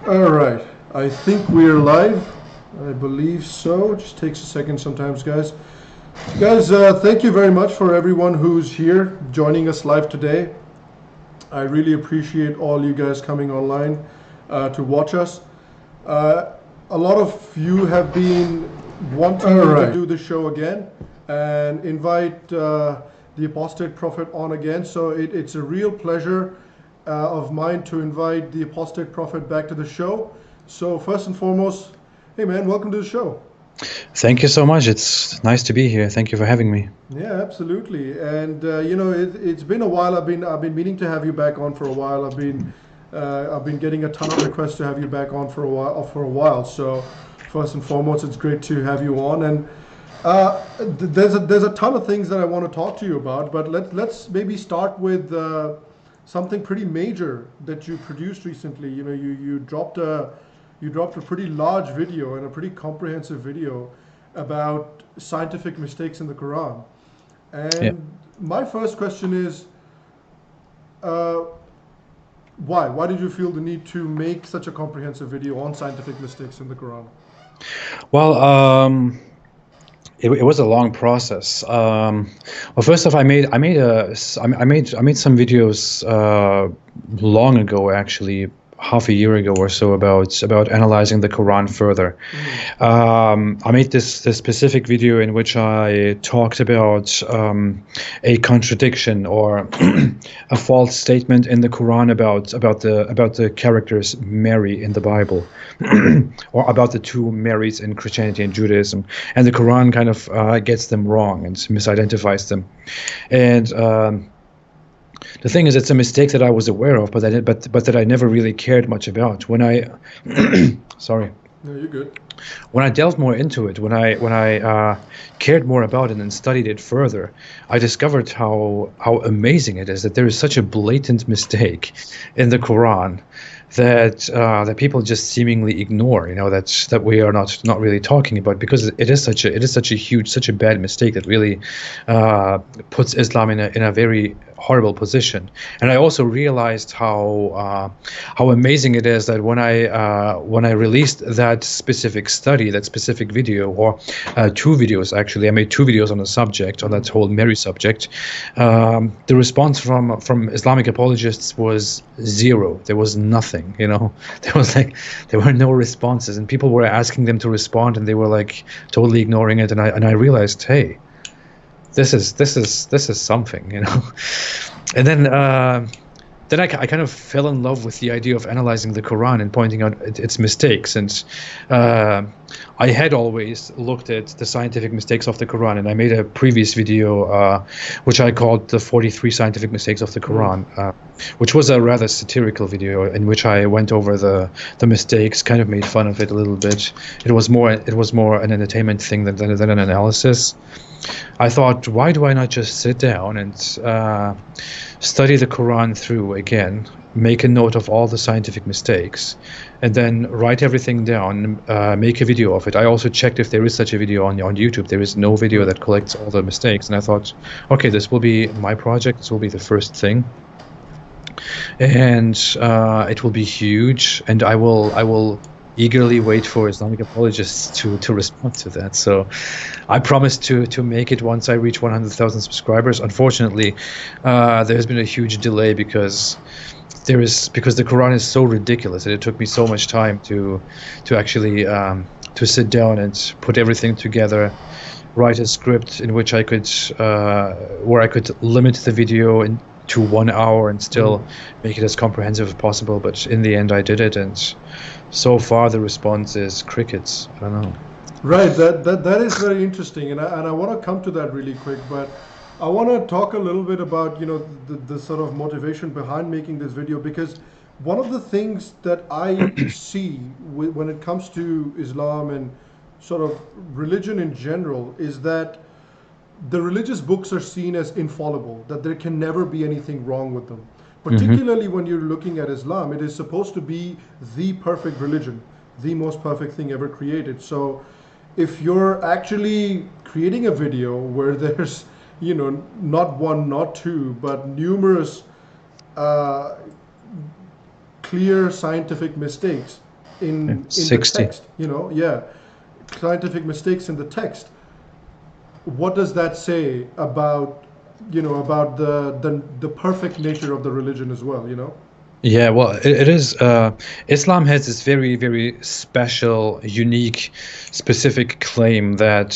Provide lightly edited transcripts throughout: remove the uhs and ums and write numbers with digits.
All right, I think we're live. I believe so. Just takes a second sometimes, guys. Guys, thank you very much for everyone who's here joining us live today. I really appreciate all you guys coming online to watch us. A lot of you have been wanting to do the show again and invite the Apostate Prophet on again. So it's a real pleasure of mine to invite the Apostate Prophet back to the show. So first and foremost, hey man, welcome to the show. Thank you so much. It's nice to be here. Thank you for having me. Yeah, absolutely. And it's been a while. I've been meaning to have you back on for a while. I've been getting a ton of requests to have you back on for a while. So first and foremost, it's great to have you on. And there's a ton of things that I want to talk to you about. But let's maybe start with something pretty major that you produced recently. You know, you dropped a pretty large video and a pretty comprehensive video about scientific mistakes in the Quran. And my first question is, why? Why did you feel the need to make such a comprehensive video on scientific mistakes in the Quran? Well, it was a long process. Well, first off, I made some videos long ago, actually, half a year ago or so, about analyzing the Quran further. I made this specific video in which I talked about a contradiction or a false statement in the Quran about the characters Mary in the Bible, or about the two Marys in Christianity and Judaism, and the Quran kind of gets them wrong and misidentifies them, and the thing is, it's a mistake that I was aware of, but that I never really cared much about. When I, sorry. No, you're good. When I delved more into it, when I cared more about it and studied it further, I discovered how amazing it is that there is such a blatant mistake in the Quran that people just seemingly ignore, that we are not really talking about, because it is such a huge, such a bad mistake that really puts Islam in a very horrible position. And I also realized how amazing it is that when I released that specific study, that specific video, or two videos actually, I made two videos on the subject, on that whole Mary subject. The response from Islamic apologists was zero. There was nothing. There were no responses, and people were asking them to respond, and they were like totally ignoring it. And I realized, hey, this is something, And then I kind of fell in love with the idea of analyzing the Quran and pointing out its mistakes. And I had always looked at the scientific mistakes of the Quran, and I made a previous video which I called the 43 scientific mistakes of the Quran, which was a rather satirical video in which I went over the mistakes, kind of made fun of it a little bit. It was more an entertainment thing than an analysis. I thought, why do I not just sit down and study the Quran through again, make a note of all the scientific mistakes, and then write everything down, make a video of it. I also checked if there is such a video on YouTube. There is no video that collects all the mistakes, and I thought, okay, this will be my project. This will be the first thing, and it will be huge, and I will eagerly wait for Islamic apologists to respond to that. So I promised to make it once I reach 100,000 subscribers. Unfortunately, there has been a huge delay because the Quran is so ridiculous, and it took me so much time to actually to sit down and put everything together, write a script in which I could where I could limit the video to 1 hour and still make it as comprehensive as possible. But in the end, I did it, and so far the response is crickets. I don't know. Right, that is very interesting, and I want to come to that really quick, but I want to talk a little bit about the sort of motivation behind making this video, because one of the things that I see when it comes to Islam and sort of religion in general is that the religious books are seen as infallible, that there can never be anything wrong with them. Particularly when you're looking at Islam, it is supposed to be the perfect religion, the most perfect thing ever created. So if you're actually creating a video where there's, not one, not two, but numerous clear scientific mistakes, in the 60. text, yeah, scientific mistakes in the text. What does that say about, about the perfect nature of the religion as well, Yeah, well, it is. Islam has this very, very special, unique, specific claim that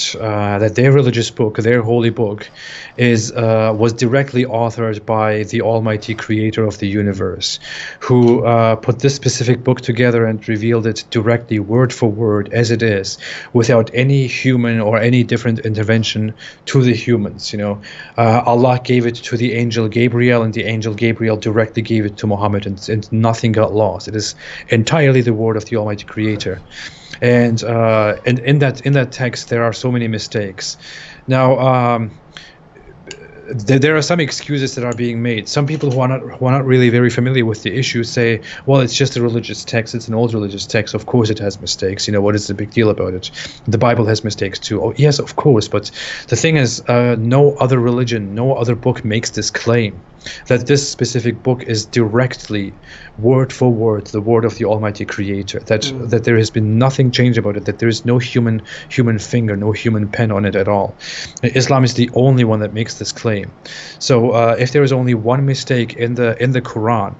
that their religious book, their holy book, was directly authored by the Almighty Creator of the universe, who put this specific book together and revealed it directly, word for word, as it is, without any human or any different intervention to the humans. Allah gave it to the angel Gabriel, and the angel Gabriel directly gave it to Muhammad. And nothing got lost. It is entirely the word of the Almighty Creator, and in that text there are so many mistakes. Now, there are some excuses that are being made. Some people who are not really very familiar with the issue say, well, it's just a religious text. It's an old religious text. Of course it has mistakes. What is the big deal about it? The Bible has mistakes too. Oh, yes, of course. But the thing is, no other religion, no other book makes this claim that this specific book is directly, word for word, the word of the Almighty Creator, that there has been nothing changed about it, that there is no human finger, no human pen on it at all. Islam is the only one that makes this claim. So if there is only one mistake in the Quran,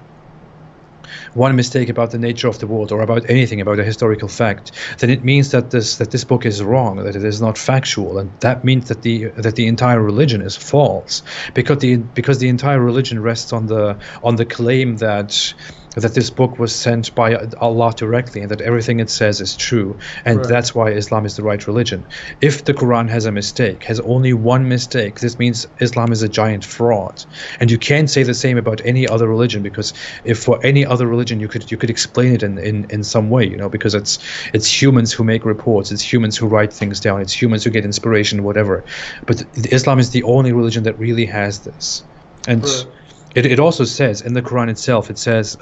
one mistake about the nature of the world or about anything, about a historical fact, then it means that this book is wrong, that it is not factual, and that means that the entire religion is false, because the entire religion rests on the claim that this book was sent by Allah directly, and that everything it says is true, and Right. that's why Islam is the right religion. If the Quran has a mistake, has only one mistake, this means Islam is a giant fraud. And you can't say the same about any other religion, because if for any other religion you could explain it in some way, because it's humans who make reports, it's humans who write things down, it's humans who get inspiration, whatever. But Islam is the only religion that really has this. And Right. it also says in the Quran itself, it says,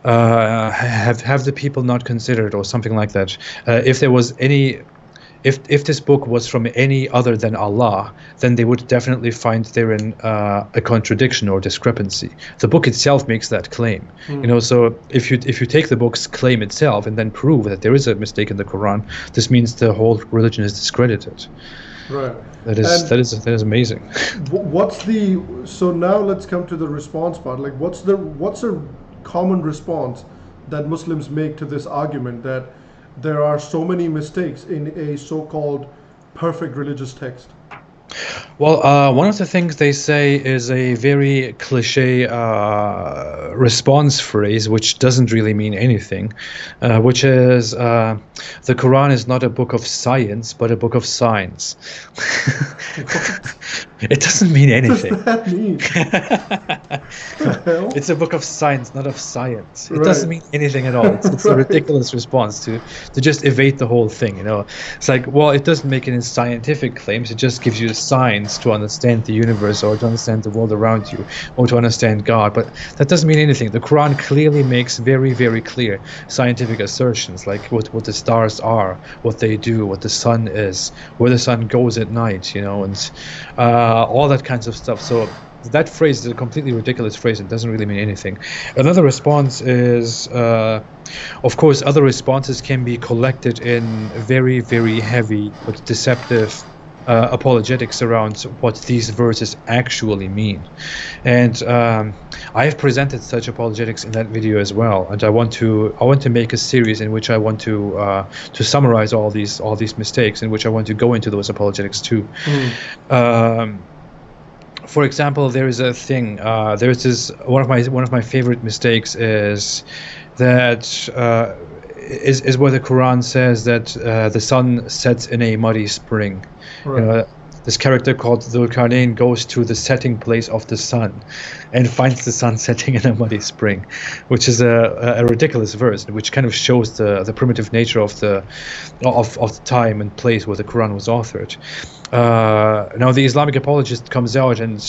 have the people not considered, or something like that. If there was any, if this book was from any other than Allah, then they would definitely find therein a contradiction or discrepancy. The book itself makes that claim. So if you take the book's claim itself and then prove that there is a mistake in the Quran, this means the whole religion is discredited. Right. That is amazing. So now let's come to the response part. Like, what's a common response that Muslims make to this argument that there are so many mistakes in a so-called perfect religious text? Well, one of the things they say is a very cliche response phrase, which doesn't really mean anything, which is the Quran is not a book of science, but a book of signs. It doesn't mean anything. What does that mean? The hell? It's a book of science, not of science. It Right. doesn't mean anything at all. It's a Right. ridiculous response to just evade the whole thing. It's like, well, it doesn't make any scientific claims. It just gives you signs to understand the universe, or to understand the world around you, or to understand God. But that doesn't mean anything. The Quran clearly makes very, very clear scientific assertions, like what the stars are, what they do, what the sun is, where the sun goes at night, and all that kinds of stuff. So that phrase is a completely ridiculous phrase. It doesn't really mean anything. Another response is, of course, other responses can be collected in very, very heavy but deceptive apologetics around what these verses actually mean. And I have presented such apologetics in that video as well. And I want to make a series in which I want to summarize all these mistakes, in which I want to go into those apologetics too. For example, there is a thing. There's this one of my favorite mistakes is that is where the Quran says that the sun sets in a muddy spring. Right. This character called Dhul Qarnayn goes to the setting place of the sun and finds the sun setting in a muddy spring, which is a ridiculous verse, which kind of shows the primitive nature of the time and place where the Quran was authored. Now the Islamic apologist comes out and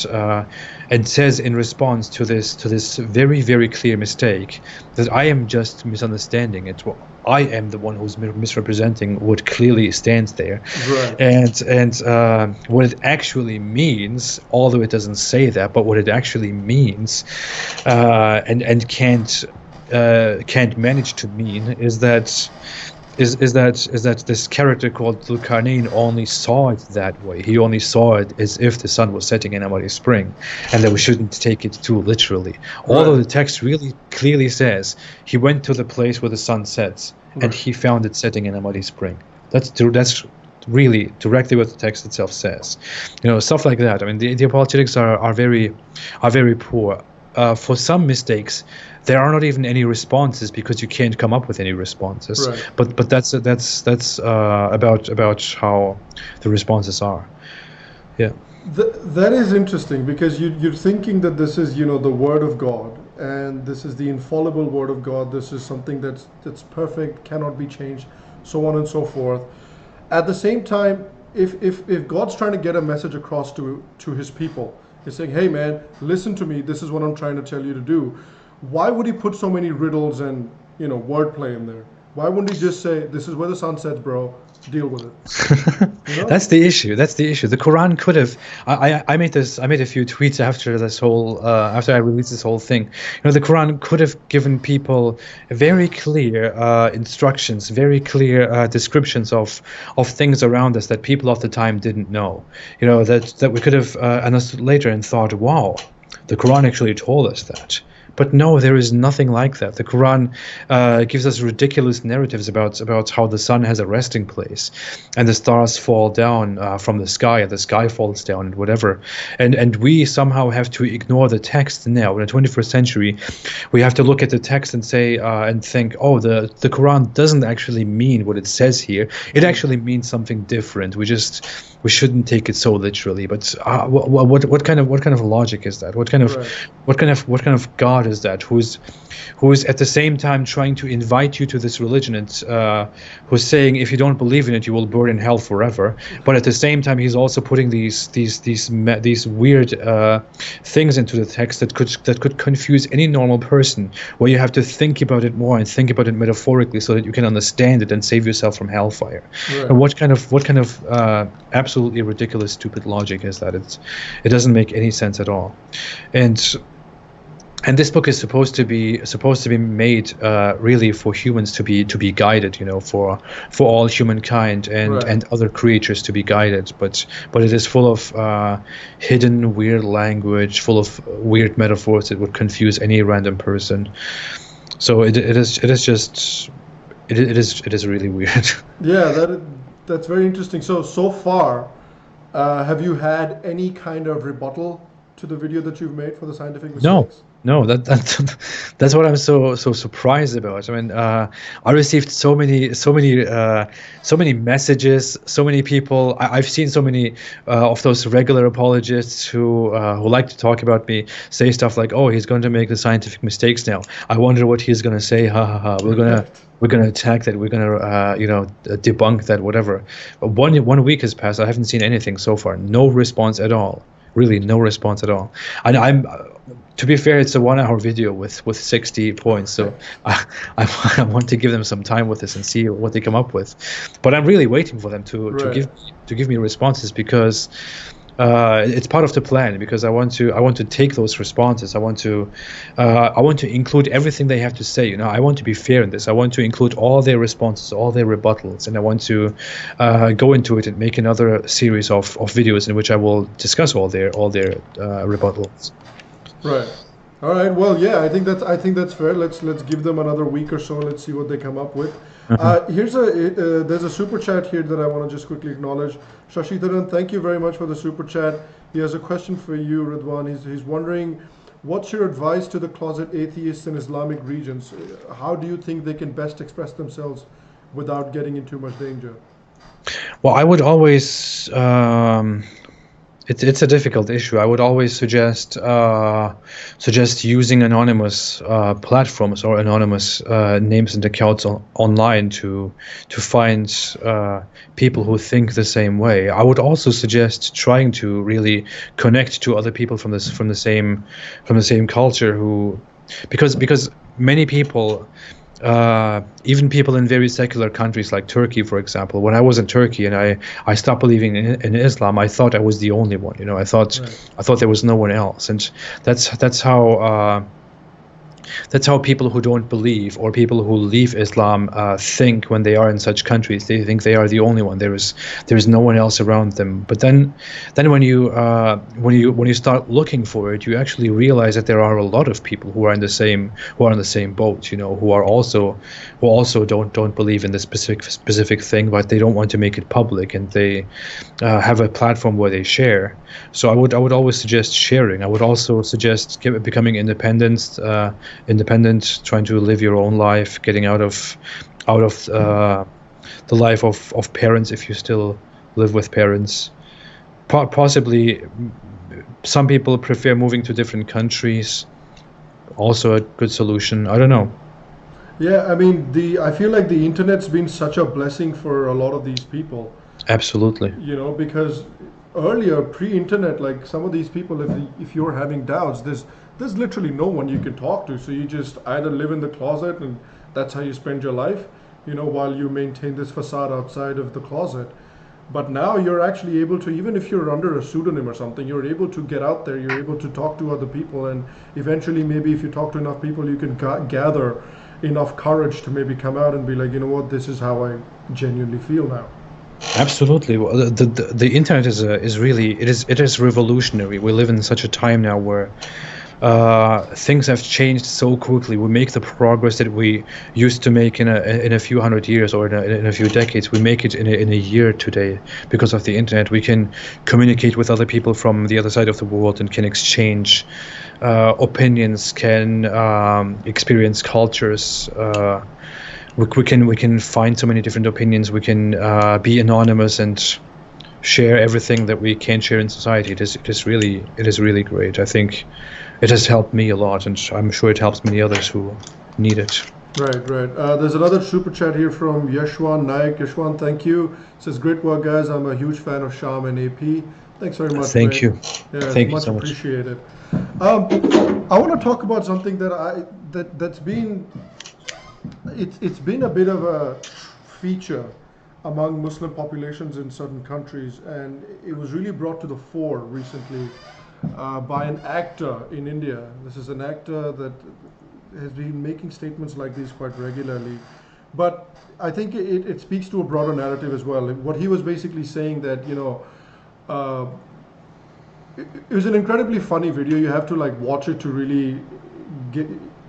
says in response to this very, very clear mistake that I am just misunderstanding it. I am the one who's misrepresenting what clearly stands there. Right. And what it actually means, although it doesn't say that, but what it actually means, and can't can't manage to mean is that this character called Zulkarnain only saw it that way. He only saw it as if the sun was setting in Amadi Spring, and that we shouldn't take it too literally. Although the text really clearly says he went to the place where the sun sets, and he found it setting in Amadi Spring. That's really directly what the text itself says. Stuff like that. I mean, the apologetics are very poor. For some mistakes, there are not even any responses because you can't come up with any responses. Right. But that's about how the responses are. Yeah. That is interesting, because you're thinking that this is the word of God, and this is the infallible word of God. This is something that's perfect, cannot be changed, so on and so forth. At the same time, if God's trying to get a message across to his people, he's saying, hey man, listen to me, this is what I'm trying to tell you to do. Why would he put so many riddles and wordplay in there? Why wouldn't he just say, this is where the sun sets, bro, deal with it? That's the issue. The Quran could have. I made a few tweets after this whole after I released this whole thing. The Quran could have given people very clear instructions, very clear descriptions of things around us that people of the time didn't know. That we could have understood later and thought, wow, the Quran actually told us that. But no, there is nothing like that. The Quran gives us ridiculous narratives about how the sun has a resting place, and the stars fall down from the sky, and the sky falls down, and whatever. And we somehow have to ignore the text now. In the 21st century, we have to look at the text and say and think, oh, the Quran doesn't actually mean what it says here. It actually means something different. We shouldn't take it so literally. But what kind of logic is that? What kind of God is that, who is at the same time trying to invite you to this religion, and who's saying if you don't believe in it you will burn in hell forever, but at the same time he's also putting these weird things into the text that could confuse any normal person, where you have to think about it more and think about it metaphorically so that you can understand it and save yourself from hellfire. Right. And what kind of absolutely ridiculous, stupid logic is that? It doesn't make any sense at all. And this book is supposed to be made really for humans to be guided, for all humankind and other creatures to be guided. But it is full of hidden weird language, full of weird metaphors that would confuse any random person. So it is really weird. Yeah, that's very interesting. So far, have you had any kind of rebuttal to the video that you've made for the scientific mistakes? No, that's what I'm so surprised about. I mean, I received so many messages, so many people. I've seen so many of those regular apologists who like to talk about me say stuff like, "Oh, he's going to make the scientific mistakes now. I wonder what he's going to say. Ha ha ha. We're gonna attack that. We're gonna debunk that. Whatever." But one week has passed. I haven't seen anything so far. No response at all. Really, no response at all. And I'm. To be fair, it's a 1-hour video with 60 points, so I want to give them some time with this and see what they come up with. But I'm really waiting for them to give me responses, because it's part of the plan. Because I want to take those responses. I want to include everything they have to say. I want to be fair in this. I want to include all their responses, all their rebuttals, and I want to go into it and make another series of videos in which I will discuss all their rebuttals. Right. All right. Well, yeah, I think that's fair. Let's give them another week or so. Let's see what they come up with. There's a super chat here that I want to just quickly acknowledge. Shashidharan, thank you very much for the super chat. He has a question for you, Ridwan. He's wondering, what's your advice to the closet atheists in Islamic regions? How do you think they can best express themselves without getting in too much danger? Well, I would always. It's a difficult issue. I would always suggest using anonymous platforms or anonymous names and accounts online to find people who think the same way. I would also suggest trying to really connect to other people from the same culture because many people. Even people in very secular countries like Turkey, for example. When I was in Turkey and I stopped believing in Islam, I thought I was the only one. I thought there was no one else, and that's how That's how people who don't believe or people who leave Islam think when they are in such countries. They think they are the only one. There is no one else around them. But then when you start looking for it, you actually realize that there are a lot of people who are in the same boat. Who also don't believe in this specific thing, but they don't want to make it public, and they have a platform where they share. So I would always suggest sharing. I would also suggest becoming independent, trying to live your own life, getting out of the life of parents if you still live with parents. Possibly, some people prefer moving to different countries. Also a good solution. I don't know. Yeah, I mean, I feel like the internet's been such a blessing for a lot of these people, Absolutely. because earlier, pre-internet, like some of these people, if you're having doubts, there's literally no one you can talk to. So you just either live in the closet and that's how you spend your life, while you maintain this facade outside of the closet. But now you're actually able to, even if you're under a pseudonym or something, you're able to get out there, you're able to talk to other people, and eventually maybe if you talk to enough people, you can gather enough courage to maybe come out and be like, you know what, this is how I genuinely feel now. Absolutely. Well, the internet is revolutionary. We live in such a time now where things have changed so quickly. We make the progress that we used to make in a few hundred years or in a few decades. We make it in a year today because of the internet. We can communicate with other people from the other side of the world and can exchange opinions, can experience cultures. We can find so many different opinions. We can be anonymous and share everything that we can't share in society. It is really great. I think it has helped me a lot, and I'm sure it helps many others who need it. Right, right. There's another super chat here from Yashwan Naik. Yashwan, thank you. Says, great work, guys. I'm a huge fan of Sham and AP. Thanks very much. Thank mate. you. Yeah, Thank you much so much. appreciated. I want to talk about something that's been it's been a bit of a feature among Muslim populations in certain countries, and it was really brought to the fore recently by an actor in India. This is an actor that has been making statements like these quite regularly, but I think it speaks to a broader narrative as well. What he was basically saying that it was an incredibly funny video. You have to like watch it to really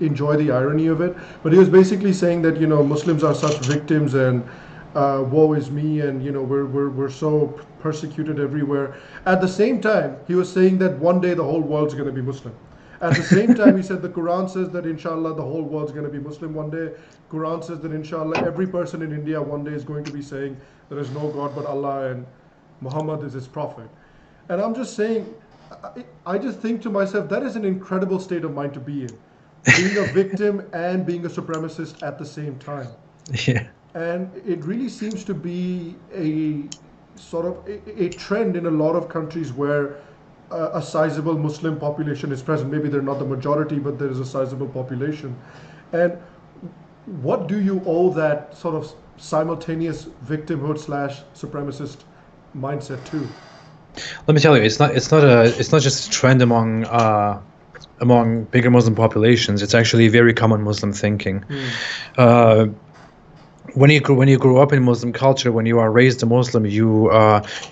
enjoy the irony of it. But he was basically saying that Muslims are such victims, and woe is me, and we're so persecuted everywhere. At the same time, he was saying that one day the whole world's going to be Muslim. At the same time, he said the Quran says that inshallah the whole world's going to be Muslim one day. Quran says that inshallah every person in India one day is going to be saying there is no God but Allah and Muhammad is his prophet. And I'm just saying, I just think to myself, that is an incredible state of mind to be in. Being a victim and being a supremacist at the same time. Yeah. And it really seems to be a sort of a trend in a lot of countries where a sizable Muslim population is present. Maybe they're not the majority, but there is a sizable population. And what do you owe that sort of simultaneous victimhood / supremacist mindset to? Let me tell you, it's not just a trend among bigger Muslim populations. It's actually very common Muslim thinking. When you grow up in Muslim culture, when you are raised a Muslim, you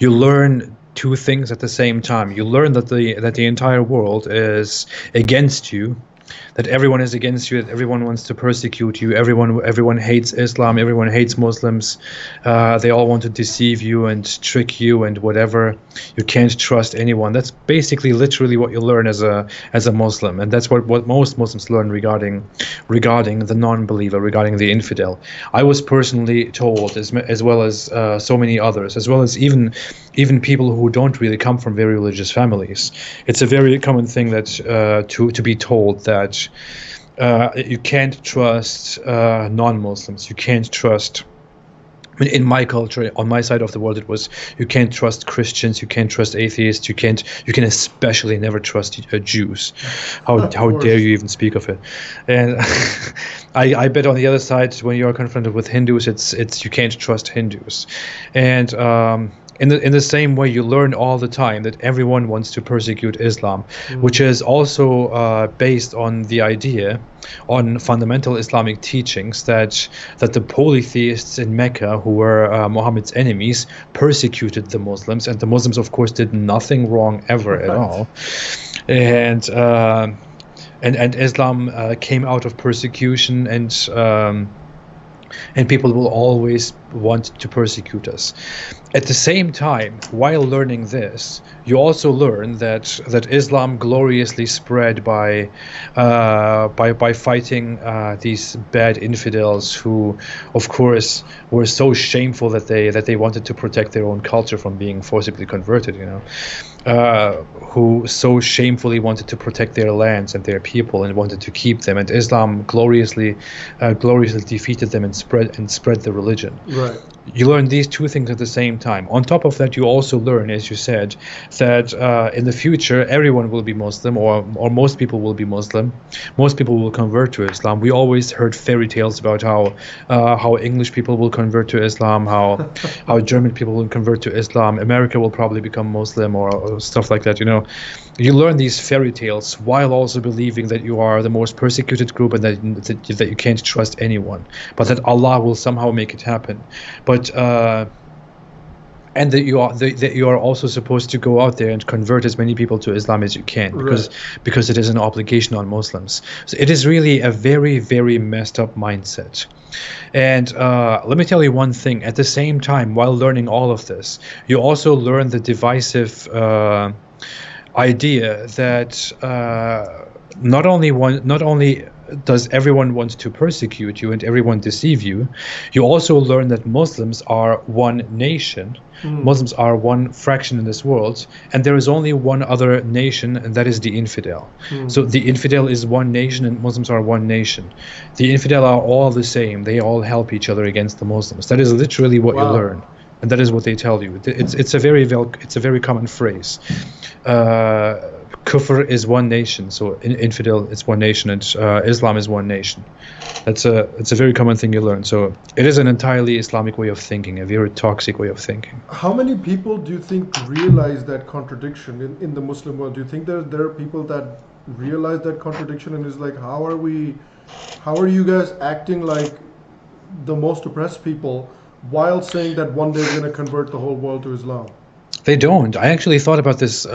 learn two things at the same time. You learn that the entire world is against you, that everyone is against you, that everyone wants to persecute you, everyone hates Islam, everyone hates Muslims, they all want to deceive you and trick you and whatever. You can't trust anyone. That's basically literally what you learn as a Muslim, and that's what most Muslims learn regarding the non-believer, regarding the infidel. I was personally told, as well as so many others, as well as even people who don't really come from very religious families. It's a very common thing that to be told that you can't trust non-Muslims. You can't trust. I mean, in my culture, on my side of the world, it was you can't trust Christians, you can't trust atheists, you can especially never trust Jews. How dare you even speak of it? And I bet on the other side, when you are confronted with Hindus, it's you can't trust Hindus. And in the same way, you learn all the time that everyone wants to persecute Islam, which is also based on the idea, on fundamental Islamic teachings that the polytheists in Mecca, who were Muhammad's enemies, persecuted the Muslims, and the Muslims, of course, did nothing wrong ever at all, and Islam came out of persecution, and people will always want to persecute us. At the same time, while learning this, you also learn that Islam gloriously spread by fighting these bad infidels who, of course, were so shameful that they wanted to protect their own culture from being forcibly converted. Who so shamefully wanted to protect their lands and their people and wanted to keep them, and Islam gloriously defeated them and spread the religion. Right. You learn these two things at the same time. On top of that, you also learn, as you said, that in the future everyone will be Muslim, or most people will be Muslim. Most people will convert to Islam. We always heard fairy tales about how English people will convert to Islam, how German people will convert to Islam. America will probably become Muslim, or stuff like that. You learn these fairy tales while also believing that you are the most persecuted group and that you can't trust anyone, but that Allah will somehow make it happen. But and that you are also supposed to go out there and convert as many people to Islam as you can, because it is an obligation on Muslims. So it is really a very, very messed up mindset. And let me tell you one thing. At the same time, while learning all of this, you also learn the divisive idea that not only does everyone want to persecute you and everyone deceive you, you also learn that Muslims are one nation. Muslims are one fraction in this world, and there is only one other nation, and that is the infidel. So the infidel is one nation and Muslims are one nation. The infidel are all the same. They all help each other against the Muslims. That is literally what you learn, and that is what they tell you. It's a very common phrase. Kufr is one nation, so infidel is one nation, and Islam is one nation. It's a very common thing you learn. So it is an entirely Islamic way of thinking, a very toxic way of thinking. How many people do you think realize that contradiction in the Muslim world? Do you think there are people that realize that contradiction and is like, how are you guys acting like the most oppressed people while saying that one day we're going to convert the whole world to Islam? They don't. I actually thought about this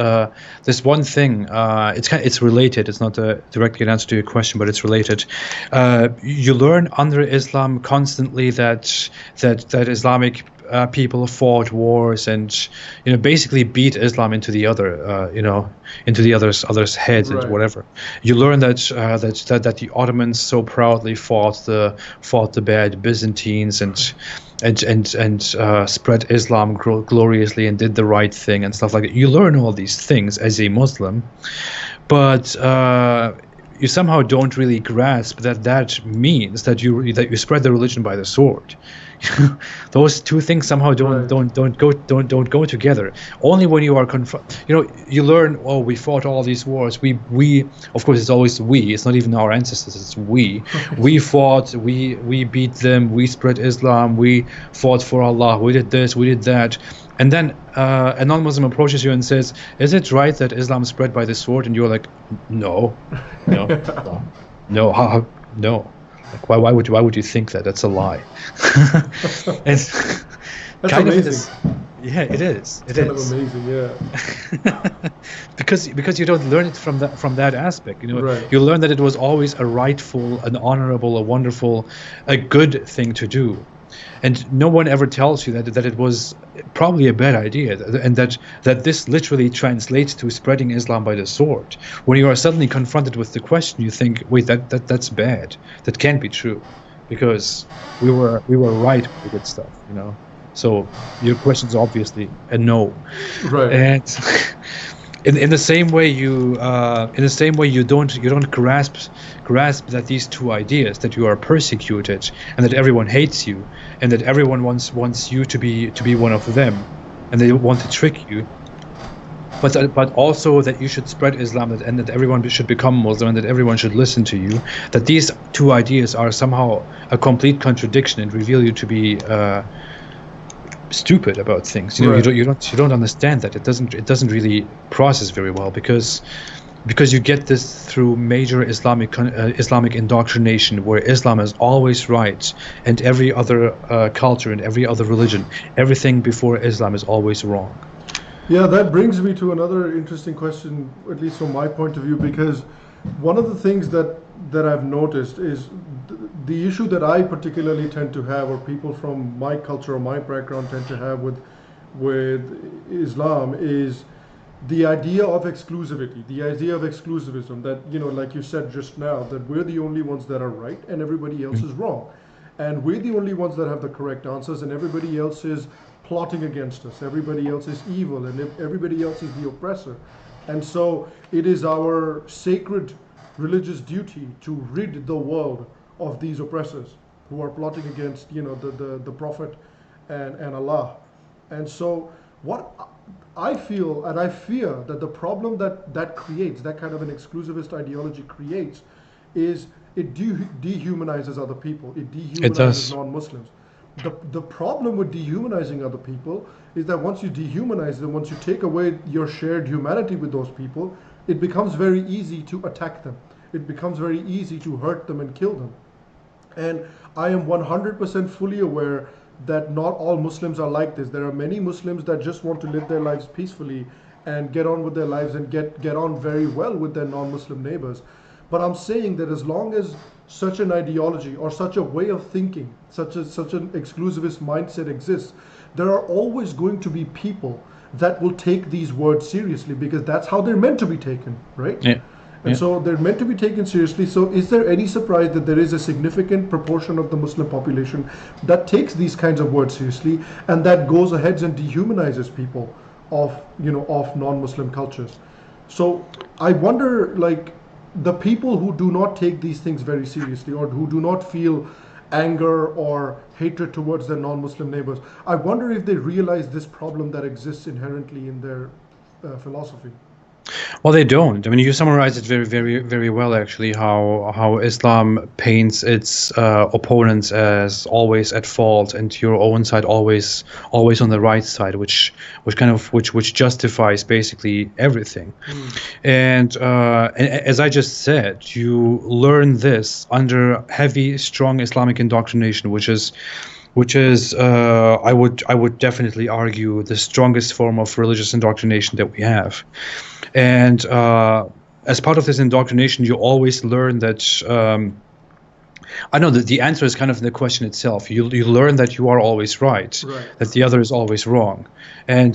one thing. It's related. It's not directly an answer to your question, but it's related. You learn under Islam constantly that Islamic people fought wars and basically beat Islam into the others' heads and whatever. You learn that the Ottomans so proudly fought the bad Byzantines and spread Islam gloriously and did the right thing and stuff like that. You learn all these things as a Muslim, but you somehow don't really grasp that means that you spread the religion by the sword. Those two things somehow don't go together. Only when you are you learn, oh, we fought all these wars. We of course it's always we. It's not even our ancestors. It's we. We fought. We beat them. We spread Islam. We fought for Allah. We did this. We did that. And then a non-Muslim approaches you and says, "Is it right that Islam spread by the sword?" And you're like, "No, no, no." Like, why would you think that? That's a lie. And that's amazing. It is. It is amazing, yeah. because you don't learn it from that aspect. You learn that it was always a rightful, an honorable, a wonderful, a good thing to do. And no one ever tells you that it was probably a bad idea, and that this literally translates to spreading Islam by the sword. When you are suddenly confronted with the question, you think, wait, that's bad. That can't be true, because we were right with the good stuff, So your question is obviously a no. Right. And in the same way you don't grasp that these two ideas, that you are persecuted and that everyone hates you and that everyone wants you to be one of them and they want to trick you, but also that you should spread Islam and that everyone should become Muslim and that everyone should listen to you, that these two ideas are somehow a complete contradiction and reveal you to be stupid about things. You know, Right. you don't understand that. It doesn't really process very well because you get this through major Islamic indoctrination, where Islam is always right, and every other culture and every other religion, everything before Islam is always wrong. Yeah, that brings me to another interesting question, at least from my point of view, because one of the things that I've noticed is the issue that I particularly tend to have, or people from my culture or my background tend to have with Islam, is the idea of exclusivity, the idea of exclusivism. That, like you said just now, that we're the only ones that are right and everybody else is wrong, and we're the only ones that have the correct answers, and everybody else is plotting against us. Everybody else is evil, and everybody else is the oppressor. And so it is our sacred religious duty to rid the world of these oppressors who are plotting against, the Prophet and Allah. And so what I feel and I fear that the problem that creates, that kind of an exclusivist ideology creates, is it dehumanizes other people. It It dehumanizes does. non-Muslims. The problem with dehumanizing other people is that once you dehumanize them, once you take away your shared humanity with those people, it becomes very easy to attack them. It becomes very easy to hurt them and kill them. And I am 100% fully aware that not all Muslims are like this. There are many Muslims that just want to live their lives peacefully and get on with their lives and get on very well with their non-Muslim neighbors. But I'm saying that as long as such an ideology or such a way of thinking, such an exclusivist mindset exists, there are always going to be people that will take these words seriously, because that's how they're meant to be taken, right? Yeah. And Yeah. so they're meant to be taken seriously. So is there any surprise that there is a significant proportion of the Muslim population that takes these kinds of words seriously, and that goes ahead and dehumanizes people of non-Muslim cultures? So I wonder, like, the people who do not take these things very seriously, or who do not feel anger or hatred towards their non-Muslim neighbors, I wonder if they realize this problem that exists inherently in their philosophy. Well, they don't. I mean, you summarize it very, very, very well, actually. How Islam paints its opponents as always at fault, and your own side always on the right side, which justifies basically everything. And as I just said, you learn this under heavy, strong Islamic indoctrination, which is I would definitely argue the strongest form of religious indoctrination that we have. And as part of this indoctrination, you always learn that I know that the answer is kind of in the question itself. You learn that you are always right, Right. that the other is always wrong. And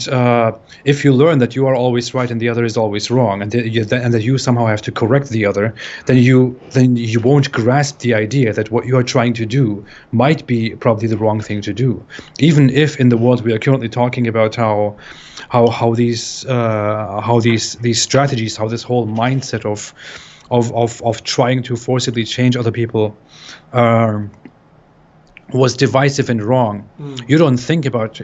if you learn that you are always right and the other is always wrong, and that you somehow have to correct the other, then you won't grasp the idea that what you are trying to do might be probably the wrong thing to do. Even if in the world we are currently talking about how these strategies, how this whole mindset of trying to forcibly change other people um, was divisive and wrong. You don't think about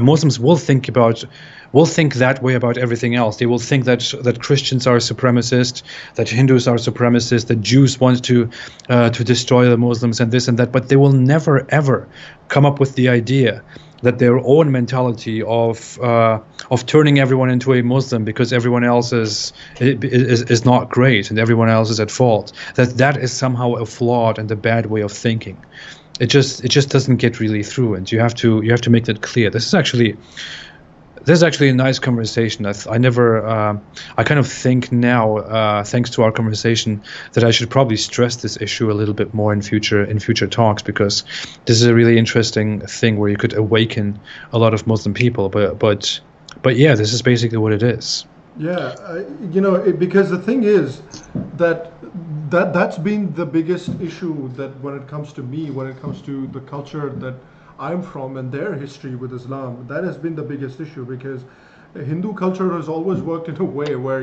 Muslims will think that way about everything else. They will think that Christians are supremacist, that Hindus are supremacist, that Jews want to destroy the Muslims and this and that, but they will never ever come up with the idea that their own mentality of turning everyone into a Muslim because everyone else is not great and everyone else is at fault, that is somehow a flawed and a bad way of thinking. It just doesn't get really through, and you have to make that clear. This is actually a nice conversation. I kind of think now, thanks to our conversation, that I should probably stress this issue a little bit more in future talks, because this is a really interesting thing where you could awaken a lot of Muslim people. But yeah, this is basically what it is. Yeah, because the thing is that that's been the biggest issue, that when it comes to me, when it comes to the culture that I'm from and their history with Islam, that has been the biggest issue, because Hindu culture has always worked in a way where,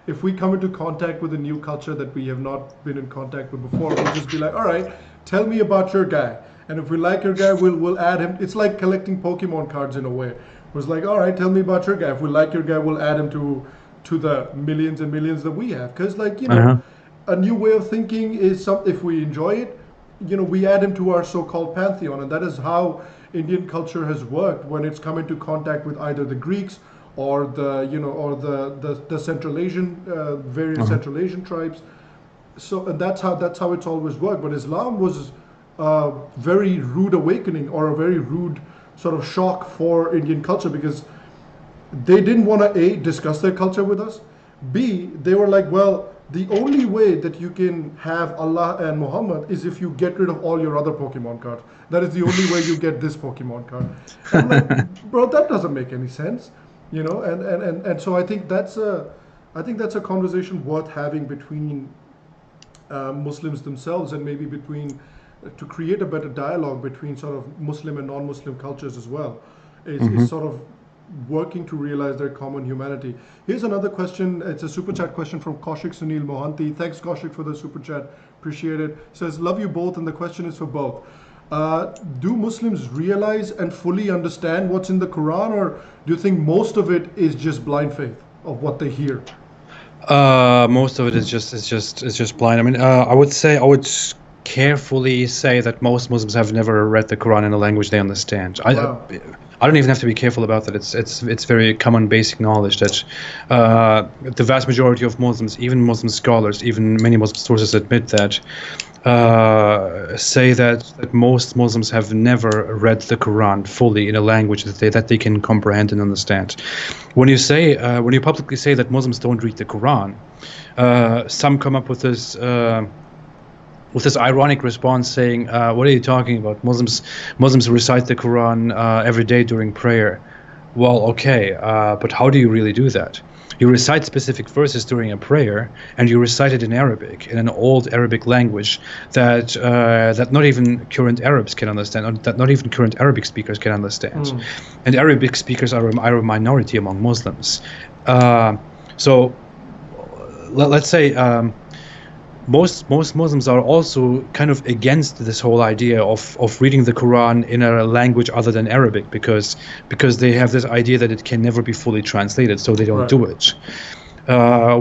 if we come into contact with a new culture that we have not been in contact with before, we'll just be like, all right, tell me about your guy. And if we like your guy, we'll add him. It's like collecting Pokemon cards in a way. It was like, all right, tell me about your guy. If we like your guy, we'll add him to the millions and millions that we have. Because, Uh-huh. a new way of thinking is something, if we enjoy it, we add him to our so-called pantheon, and that is how Indian culture has worked when it's come into contact with either the Greeks or the Central Asian various Central Asian tribes. So and that's how it's always worked. But Islam was a very rude awakening, or a very rude sort of shock for Indian culture, because they didn't want to A, discuss their culture with us. B, they were like, well, the only way that you can have Allah and Muhammad is if you get rid of all your other Pokemon cards. That is the only way you get this Pokemon card. I'm like, bro, that doesn't make any sense, and so I think that's a conversation worth having between Muslims themselves, and maybe to create a better dialogue between sort of Muslim and non-Muslim cultures as well, is sort of working to realize their common humanity. Here's another question. It's a super chat question from Kaushik Sunil Mohanty. Thanks, Kaushik, for the super chat. Appreciate it. Says, love you both, and the question is for both. Do Muslims realize and fully understand what's in the Quran, or do you think most of it is just blind faith of what they hear? Most of it is just blind. I mean, I would carefully say that most Muslims have never read the Quran in a language they understand. Wow. I don't even have to be careful about that. It's very common basic knowledge that the vast majority of Muslims, even Muslim scholars, even many Muslim sources admit that, say that most Muslims have never read the Quran fully in a language that they can comprehend and understand. When you publicly say that Muslims don't read the Quran, some come up with this ironic response saying, what are you talking about? Muslims recite the Quran every day during prayer. Well, okay, but how do you really do that? You recite specific verses during a prayer, and you recite it in Arabic, in an old Arabic language that not even current Arabs can understand, or that not even current Arabic speakers can understand. And Arabic speakers are a minority among Muslims. So let's say most Muslims are also kind of against this whole idea of reading the Quran in a language other than Arabic, because they have this idea that it can never be fully translated, so they don't do it.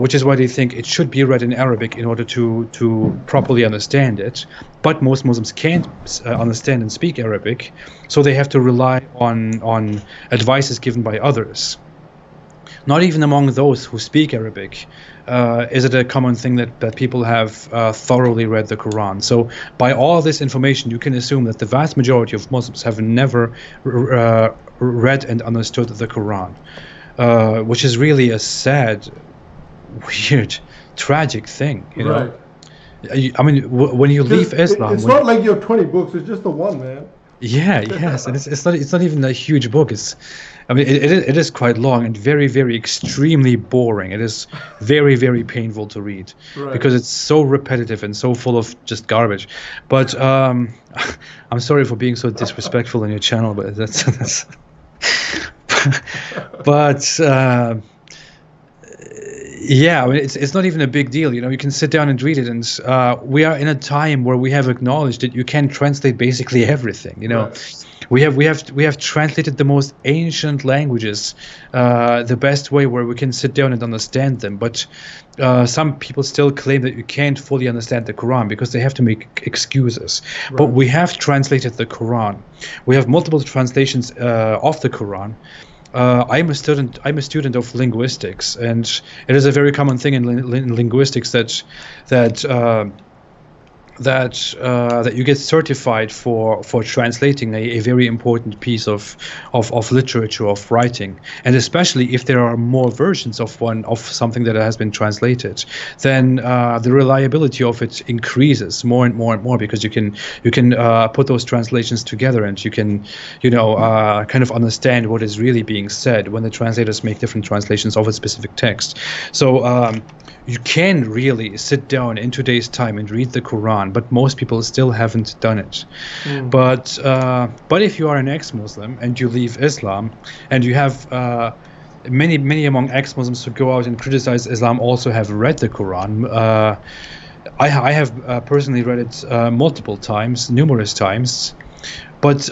Which is why they think it should be read in Arabic in order to properly understand it. But most Muslims can't understand and speak Arabic, so they have to rely on advices given by others. Not even among those who speak Arabic is it a common thing that people have thoroughly read the Quran. So by all this information, you can assume that the vast majority of Muslims have never read and understood the Quran, which is really a sad, weird, tragic thing. Right. I mean, when you leave Islam, it's not like you have 20 books. It's just the one, man. Yeah, yes, and it's not even a huge book. It is quite long and very, very extremely boring. It is very, very painful to read because it's so repetitive and so full of just garbage. But I'm sorry for being so disrespectful on your channel, but that's but. Yeah, I mean, it's not even a big deal. You can sit down and read it, and we are in a time where we have acknowledged that you can translate basically everything. We have translated the most ancient languages the best way, where we can sit down and understand them. But some people still claim that you can't fully understand the Quran because they have to make excuses. But we have translated the Quran. We have multiple translations of the Quran. I'm a student of linguistics, and it is a very common thing in linguistics that you get certified for translating a very important piece of literature, of writing, and especially if there are more versions of something that has been translated, then the reliability of it increases more and more and more, because you can put those translations together, and you can kind of understand what is really being said when the translators make different translations of a specific text. So you can really sit down in today's time and read the Quran, but most people still haven't done it. But if you are an ex-Muslim and you leave Islam, and you have many among ex-Muslims who go out and criticize Islam also have read the Quran. I have personally read it numerous times. But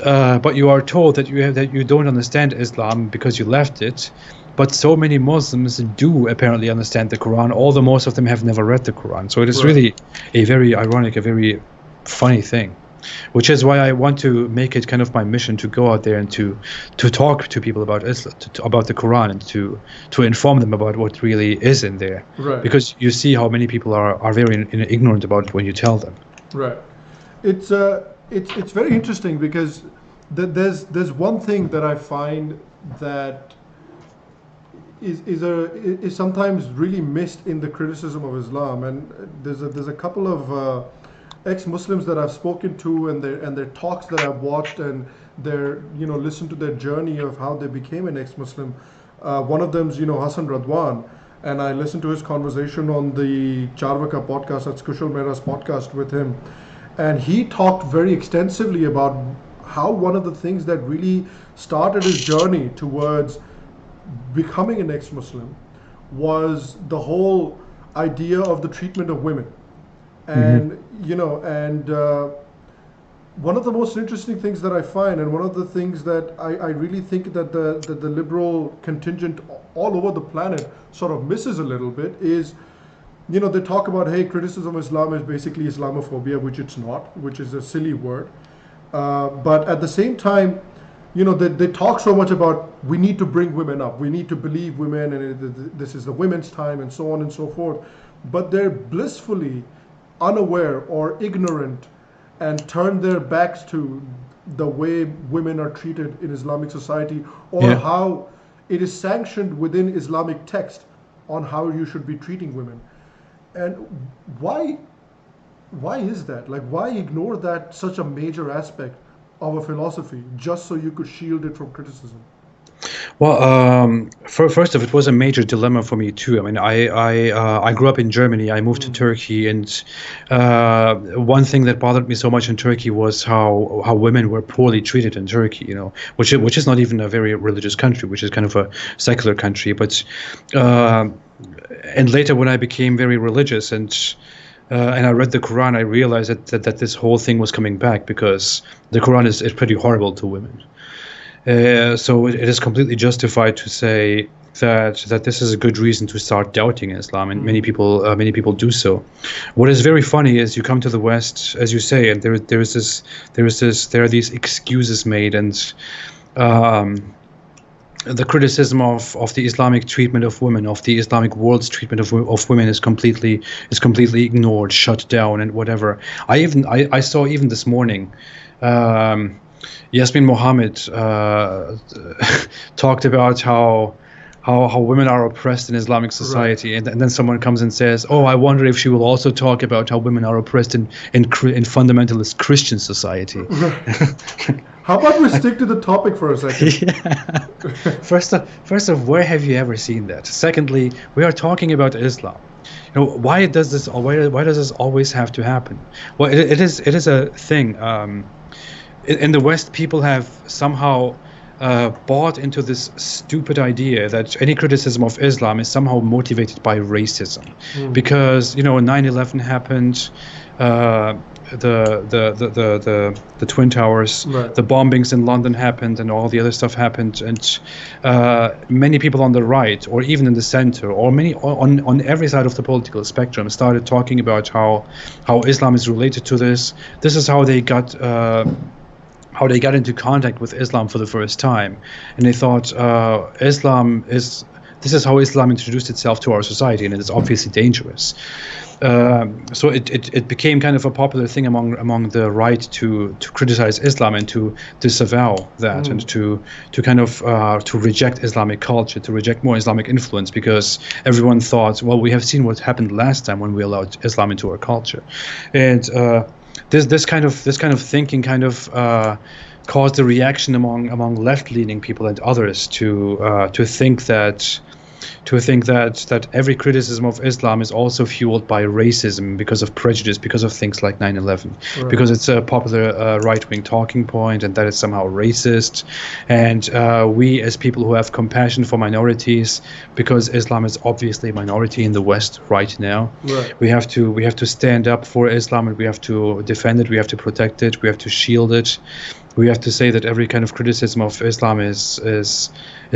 you are told that you don't understand Islam because you left it. But so many Muslims do apparently understand the Quran, although most of them have never read the Quran. So it is really a very ironic, a very funny thing, which is why I want to make it kind of my mission to go out there and to talk to people about Islam, about the Quran, and to inform them about what really is in there. Right. Because you see how many people are very ignorant about it when you tell them. Right. It's very interesting because there's one thing that I find that is sometimes really missed in the criticism of Islam, and there's a couple of ex-Muslims that I've spoken to, and their talks that I've watched, and their listened to their journey of how they became an ex-Muslim. One of them's Hassan Radwan, and I listened to his conversation on the Charvaka podcast, that's Kushal Mehra's podcast with him, and he talked very extensively about how one of the things that really started his journey towards becoming an ex-Muslim was the whole idea of the treatment of women. And one of the most interesting things that I find, and one of the things that I really think that the liberal contingent all over the planet sort of misses a little bit is, they talk about, hey, criticism of Islam is basically Islamophobia, which it's not, which is a silly word. But at the same time, they talk so much about we need to bring women up, we need to believe women, and this is the women's time, and so on and so forth. But they're blissfully unaware or ignorant and turn their backs to the way women are treated in Islamic society, or how it is sanctioned within Islamic text on how you should be treating women. And why is that? Like, why ignore that such a major aspect of a philosophy just so you could shield it from criticism? Well, first of it was a major dilemma for me too. I mean, I grew up in Germany. I moved to Turkey, and one thing that bothered me so much in Turkey was how women were poorly treated in Turkey. Which is not even a very religious country, which is kind of a secular country. But and later when I became very religious and I read the Quran, I realized that this whole thing was coming back, because the Quran is pretty horrible to women. So it is completely justified to say that this is a good reason to start doubting Islam, and many people do so. What is very funny is you come to the West, as you say, and there are these excuses made, and the criticism of the Islamic treatment of women, of the Islamic world's treatment of women is completely ignored, shut down, and whatever. I saw even this morning. Yasmin Mohammed talked about how women are oppressed in Islamic society, right. and then someone comes and says, "Oh, I wonder if she will also talk about how women are oppressed in fundamentalist Christian society." Right. How about we stick to the topic for a second? Yeah. First of, where have you ever seen that? Secondly, we are talking about Islam. Why does this always have to happen? Well, it is a thing. In the West, people have somehow bought into this stupid idea that any criticism of Islam is somehow motivated by racism, because 9/11 happened, the Twin Towers, right. The bombings in London happened, and all the other stuff happened, and many people on the right, or even in the center, or many on every side of the political spectrum, started talking about how Islam is related to this. This is how they got. How they got into contact with Islam for the first time, and they thought this is how Islam introduced itself to our society, and it is obviously dangerous. So it became kind of a popular thing among the right to criticize Islam and to disavow that, and to kind of to reject Islamic culture, to reject more Islamic influence, because everyone thought, well, we have seen what happened last time when we allowed Islam into our culture, and this kind of thinking kind of caused a reaction among left-leaning people and others to think that every criticism of Islam is also fueled by racism, because of prejudice, because of things like 9/11, right. Because it's a popular right-wing talking point, and that is somehow racist. And we, as people who have compassion for minorities, because Islam is obviously a minority in the West right now, right. we have to stand up for Islam, and we have to defend it, we have to protect it, we have to shield it. We have to say that every kind of criticism of Islam is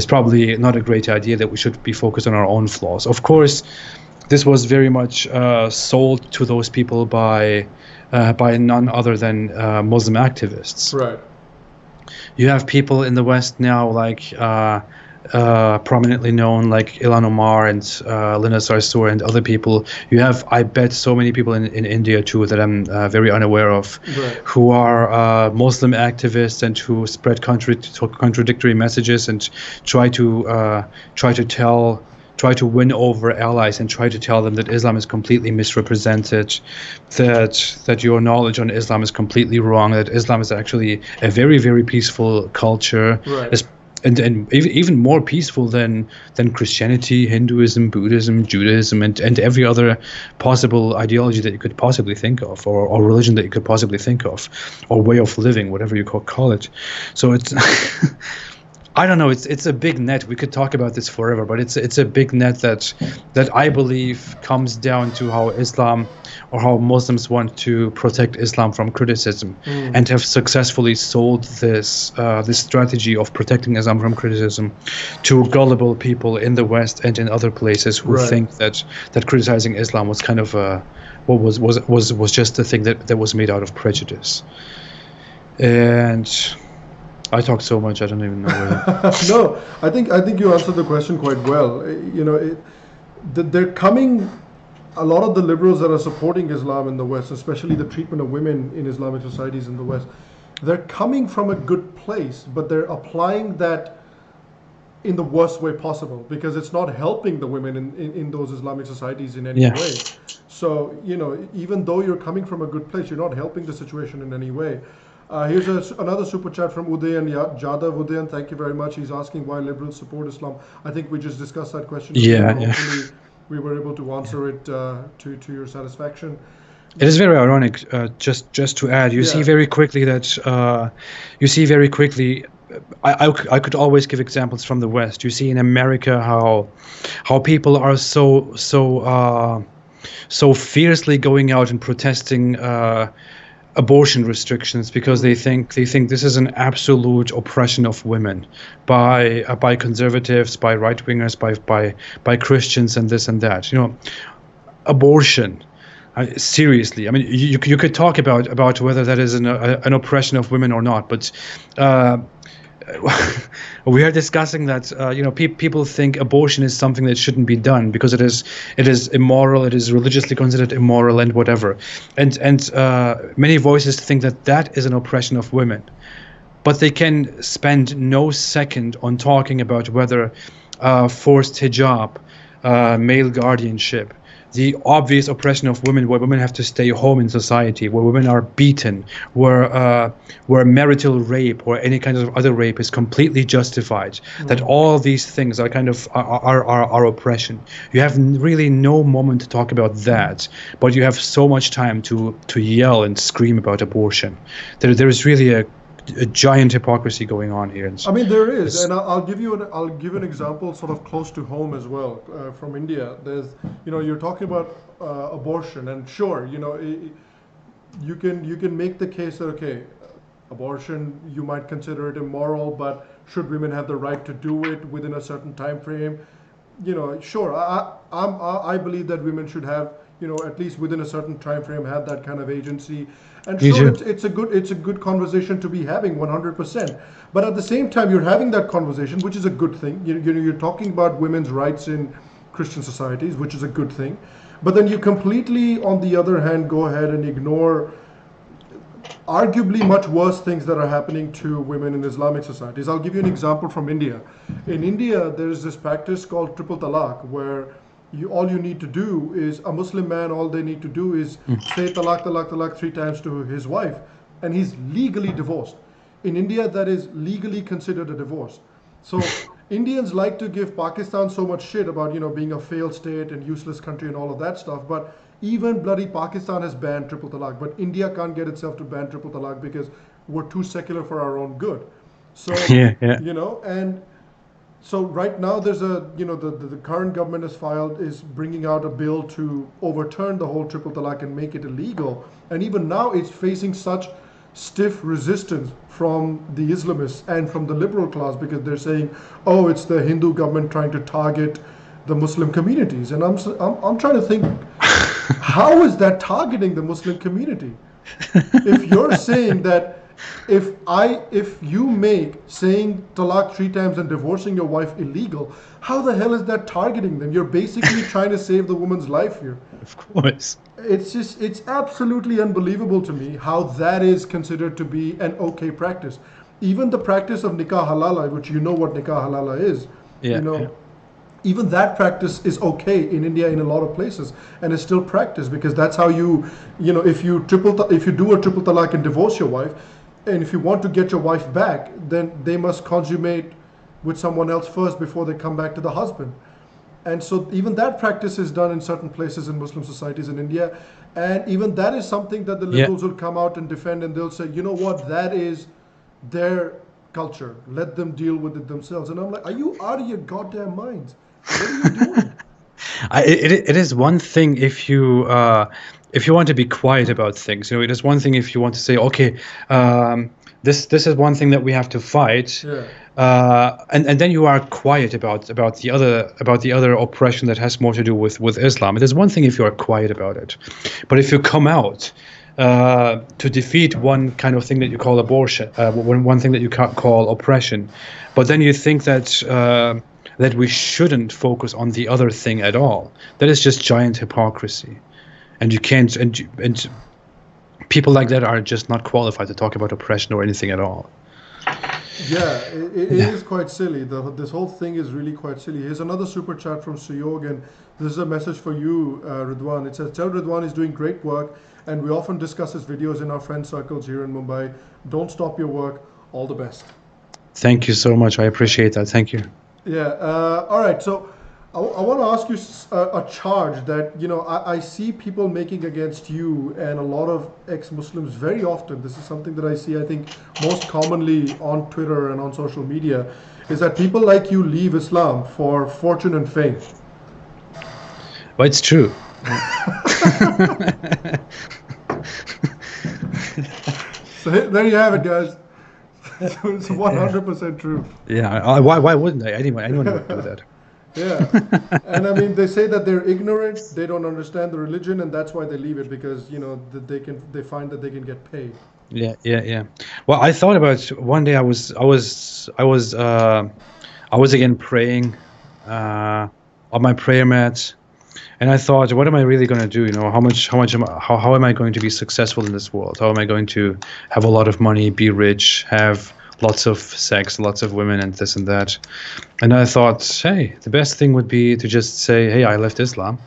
probably not a great idea, that we should be focused on our own flaws. Of course, this was very much sold to those people by by none other than Muslim activists. Right. You have people in the West now, like prominently known, like Ilhan Omar and Lina Sarsour and other people. You have, I bet, so many people in India too that I'm very unaware of, Right. who are Muslim activists and who spread contradictory messages and try to win over allies and try to tell them that Islam is completely misrepresented, that your knowledge on Islam is completely wrong, that Islam is actually a very, very peaceful culture, Right. and even more peaceful than Christianity, Hinduism, Buddhism, Judaism, and every other possible ideology that you could possibly think of, or religion that you could possibly think of, or way of living, whatever you call it. So it's I don't know. It's a big net. We could talk about this forever, but it's a big net that I believe comes down to how Islam or how Muslims want to protect Islam from criticism, and have successfully sold this strategy of protecting Islam from criticism to gullible people in the West and in other places who Right. think that criticizing Islam was kind of was just a thing that was made out of prejudice. And I talk so much, I don't even know where. No, I think you answered the question quite well. You know, they're coming. A lot of the liberals that are supporting Islam in the West, especially the treatment of women in Islamic societies in the West, they're coming from a good place, but they're applying that in the worst way possible, because it's not helping the women in those Islamic societies in any Yeah. way. So, you know, even though you're coming from a good place, you're not helping the situation in any way. Here's another super chat from Udayan Jadav. Udayan, thank you very much. He's asking why liberals support Islam. I think we just discussed that question. Yeah, yeah. Hopefully we were able to answer it to your satisfaction. It is very ironic. Just to add, you see very quickly that I could always give examples from the West. You see in America how people are so fiercely going out and protesting abortion restrictions because they think this is an absolute oppression of women by conservatives, by right wingers, by Christians, and this and that. You know, abortion. Seriously, I mean, you could talk about whether that is an oppression of women or not, but we are discussing that people think abortion is something that shouldn't be done because it is immoral, it is religiously considered immoral, and whatever, and many voices think that is an oppression of women, but they can spend no second on talking about whether forced hijab, male guardianship, the obvious oppression of women, where women have to stay home in society, where women are beaten, where marital rape or any kind of other rape is completely justified. That all these things are kind of are oppression. You have really no moment to talk about that, but you have so much time to yell and scream about abortion. There is really a giant hypocrisy going on here. I mean, there is, and I'll give an example sort of close to home as well, from India. There's, you're talking about abortion, and sure, you can make the case that, okay, abortion, you might consider it immoral, but should women have the right to do it within a certain time frame? Sure, I believe that women should have, at least within a certain time frame, have that kind of agency. And sure, it's a good conversation to be having, 100%. But at the same time, you're having that conversation, which is a good thing. You're talking about women's rights in Christian societies, which is a good thing. But then you completely, on the other hand, go ahead and ignore arguably much worse things that are happening to women in Islamic societies. I'll give you an example from India. In India, there is this practice called triple talaq, where all you need to do is, a Muslim man, all they need to do is say talaq, talaq, talaq 3 times to his wife, and he's legally divorced. In India, that is legally considered a divorce. So Indians like to give Pakistan so much shit about, being a failed state and useless country and all of that stuff, but even bloody Pakistan has banned triple talaq, but India can't get itself to ban triple talaq because we're too secular for our own good. So, and so right now there's the current government is bringing out a bill to overturn the whole triple talaq and make it illegal. And even now it's facing such stiff resistance from the Islamists and from the liberal class, because they're saying, oh, it's the Hindu government trying to target the Muslim communities. And I'm trying to think, how is that targeting the Muslim community? If you're saying that if you make saying talaq 3 times and divorcing your wife illegal, how the hell is that targeting them? You're basically trying to save the woman's life here. Of course. It's absolutely unbelievable to me how that is considered to be an okay practice. Even the practice of nikah halala, which you know what nikah halala is, you Yeah, yeah. know, even that practice is okay in India in a lot of places, and is still practiced because that's how if if you do a triple talaq and divorce your wife, and if you want to get your wife back, then they must consummate with someone else first before they come back to the husband. And so even that practice is done in certain places in Muslim societies in India, and even that is something that the Yeah. liberals will come out and defend, and they'll say, you know what, that is their culture. Let them deal with it themselves. And I'm like, are you out of your goddamn minds? What are you doing? It is one thing if you want to be quiet about things. It is one thing if you want to say, okay, this is one thing that we have to fight, Yeah. and then you are quiet about the other oppression that has more to do with Islam. It is one thing if you are quiet about it, but if you come out to defeat one kind of thing that you call abortion, one thing that you call oppression, but then you think that we shouldn't focus on the other thing at all. That is just giant hypocrisy, and you can't. And people like that are just not qualified to talk about oppression or anything at all. Yeah, it is quite silly. This whole thing is really quite silly. Here's another super chat from Suyog, and this is a message for you, Ridwan. It says, tell Ridwan he's doing great work, and we often discuss his videos in our friend circles here in Mumbai. Don't stop your work. All the best. Thank you so much. I appreciate that. Thank you. Yeah. All right. So I want to ask you a charge that I see people making against you and a lot of ex-Muslims very often. This is something that I see, I think, most commonly on Twitter and on social media, is that people like you leave Islam for fortune and fame. But it's true. So there you have it, guys. It's 100% true. Yeah. Why wouldn't I? Anyone would do that. Yeah, and I mean, they say that they're ignorant, they don't understand the religion, and that's why they leave it, because that they find that they can get paid. Yeah. Well, I thought about one day. I was again praying on my prayer mat, and I thought, what am I really going to do? How am I going to be successful in this world? How am I going to have a lot of money, be rich, have lots of sex, lots of women, and this and that? And I thought, hey, the best thing would be to just say, hey, I left Islam,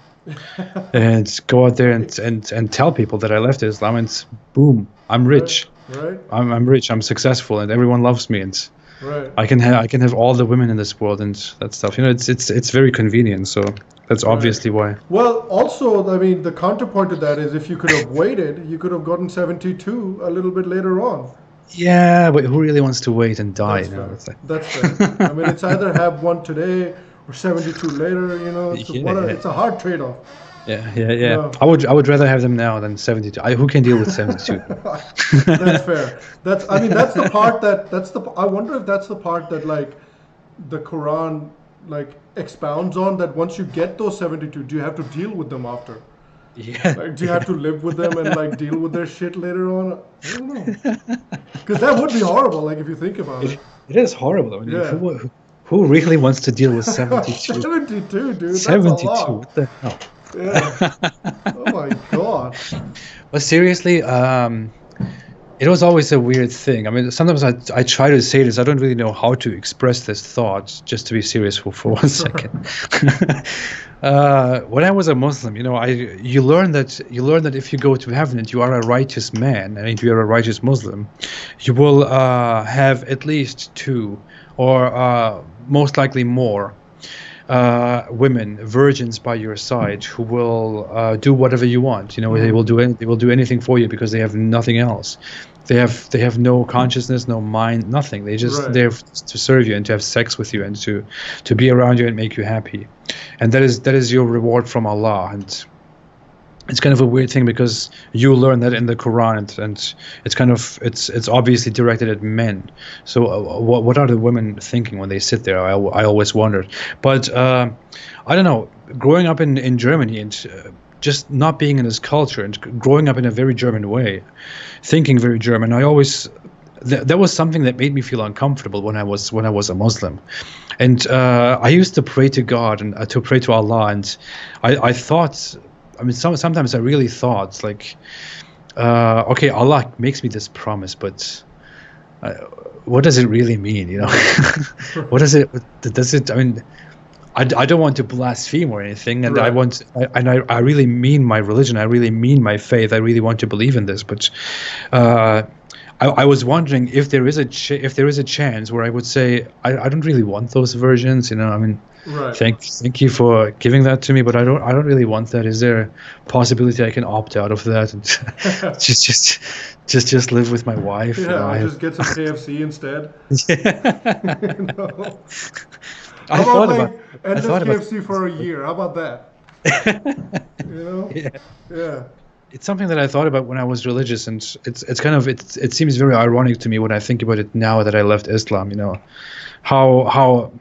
and go out there and tell people that I left Islam, and boom, I'm rich. Right. I'm rich. I'm successful, and everyone loves me, and Right. I can have all the women in this world and that stuff. It's very convenient. So that's obviously why. Well, also, I mean, the counterpoint to that is if you could have waited, you could have gotten 72 a little bit later on. Yeah, but who really wants to wait and die? That's fair. It's like, That's fair. I mean, it's either have one today or 72 later. It's a hard trade-off. yeah. No. I would rather have them now than 72. Who can deal with 72? That's fair. That's the part I wonder if that's the part that like the Quran like expounds on, that once you get those 72, do you have to deal with them after? Yeah. Like, do you have to live with them and like deal with their shit later on? I don't know. Because that would be horrible, like if you think about it. It is horrible. I mean, Yeah. who really wants to deal with 72? 72, dude. 72. That's a lot. What the hell? Yeah. Oh my god. But seriously, it was always a weird thing. I mean, sometimes I try to say this. I don't really know how to express this thought. Just to be serious for 1 second. When I was a Muslim, you learn that if you go to heaven and you are a righteous man, and if you are a righteous Muslim, you will have at least 2, or most likely more, women, virgins by your side, who will do whatever you want. They will do anything for you because they have nothing else. They have no consciousness, no mind, nothing. They just Right. there to serve you and to have sex with you and to be around you and make you happy. And that is your reward from Allah. And it's kind of a weird thing because you learn that in the Quran, and it's obviously directed at men. So what are the women thinking when they sit there? I always wondered. But I don't know. Growing up in Germany and just not being in this culture and growing up in a very German way, thinking very German, I always that was something that made me feel uncomfortable when I was a Muslim, and I used to pray to God and to pray to Allah, and I thought, I mean, sometimes I really thought like, okay, Allah makes me this promise, but what does it really mean? You know, what does it? Does it? I mean, I don't want to blaspheme or anything, and Right. I really mean my religion. I really mean my faith. I really want to believe in this, but. I was wondering if there is a chance where I would say I don't really want those versions, you know. I mean, Right. thank you for giving that to me, but I don't really want that. Is there a possibility I can opt out of that and just live with my wife? You know, Yeah, just get some KFC instead. You know? I How about thought about like I endless thought about KFC for a year? How about that? You know? yeah. Yeah. It's something that I thought about when I was religious, and it's kind of it seems very ironic to me when I think about it now that I left Islam. You know, how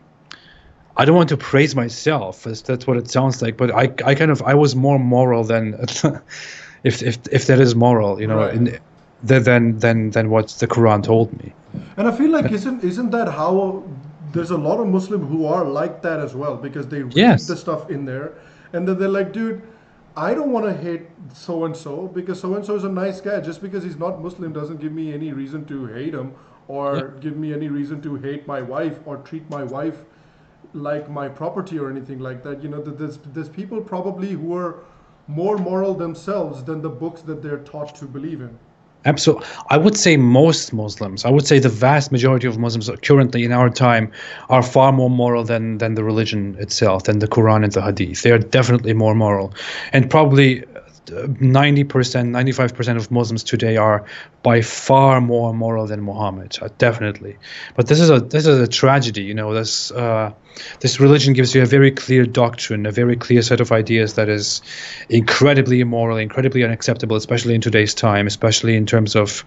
I don't want to praise myself, as that's what it sounds like, but I was more moral than if that is moral, you know, Right. than what the Quran told me. And I feel like isn't that how there's a lot of Muslims who are like that as well because they read the Yes. stuff in there and then they're like, dude, I don't want to hate so and so because so and so is a nice guy. Just because he's not Muslim doesn't give me any reason to hate him Yeah. or give me any reason to hate my wife or treat my wife like my property or anything like that. You know, there's people probably who are more moral themselves than the books that they're taught to believe in. Absolutely. I would say most Muslims, I would say the vast majority of Muslims currently in our time are far more moral than the religion itself, than the Quran and the Hadith. They are definitely more moral. And probably 90%, 95% of Muslims today are by far more moral than Muhammad, definitely. But this is a tragedy, you know. This religion gives you a very clear doctrine, a very clear set of ideas that is incredibly immoral, incredibly unacceptable, especially in today's time, especially in terms of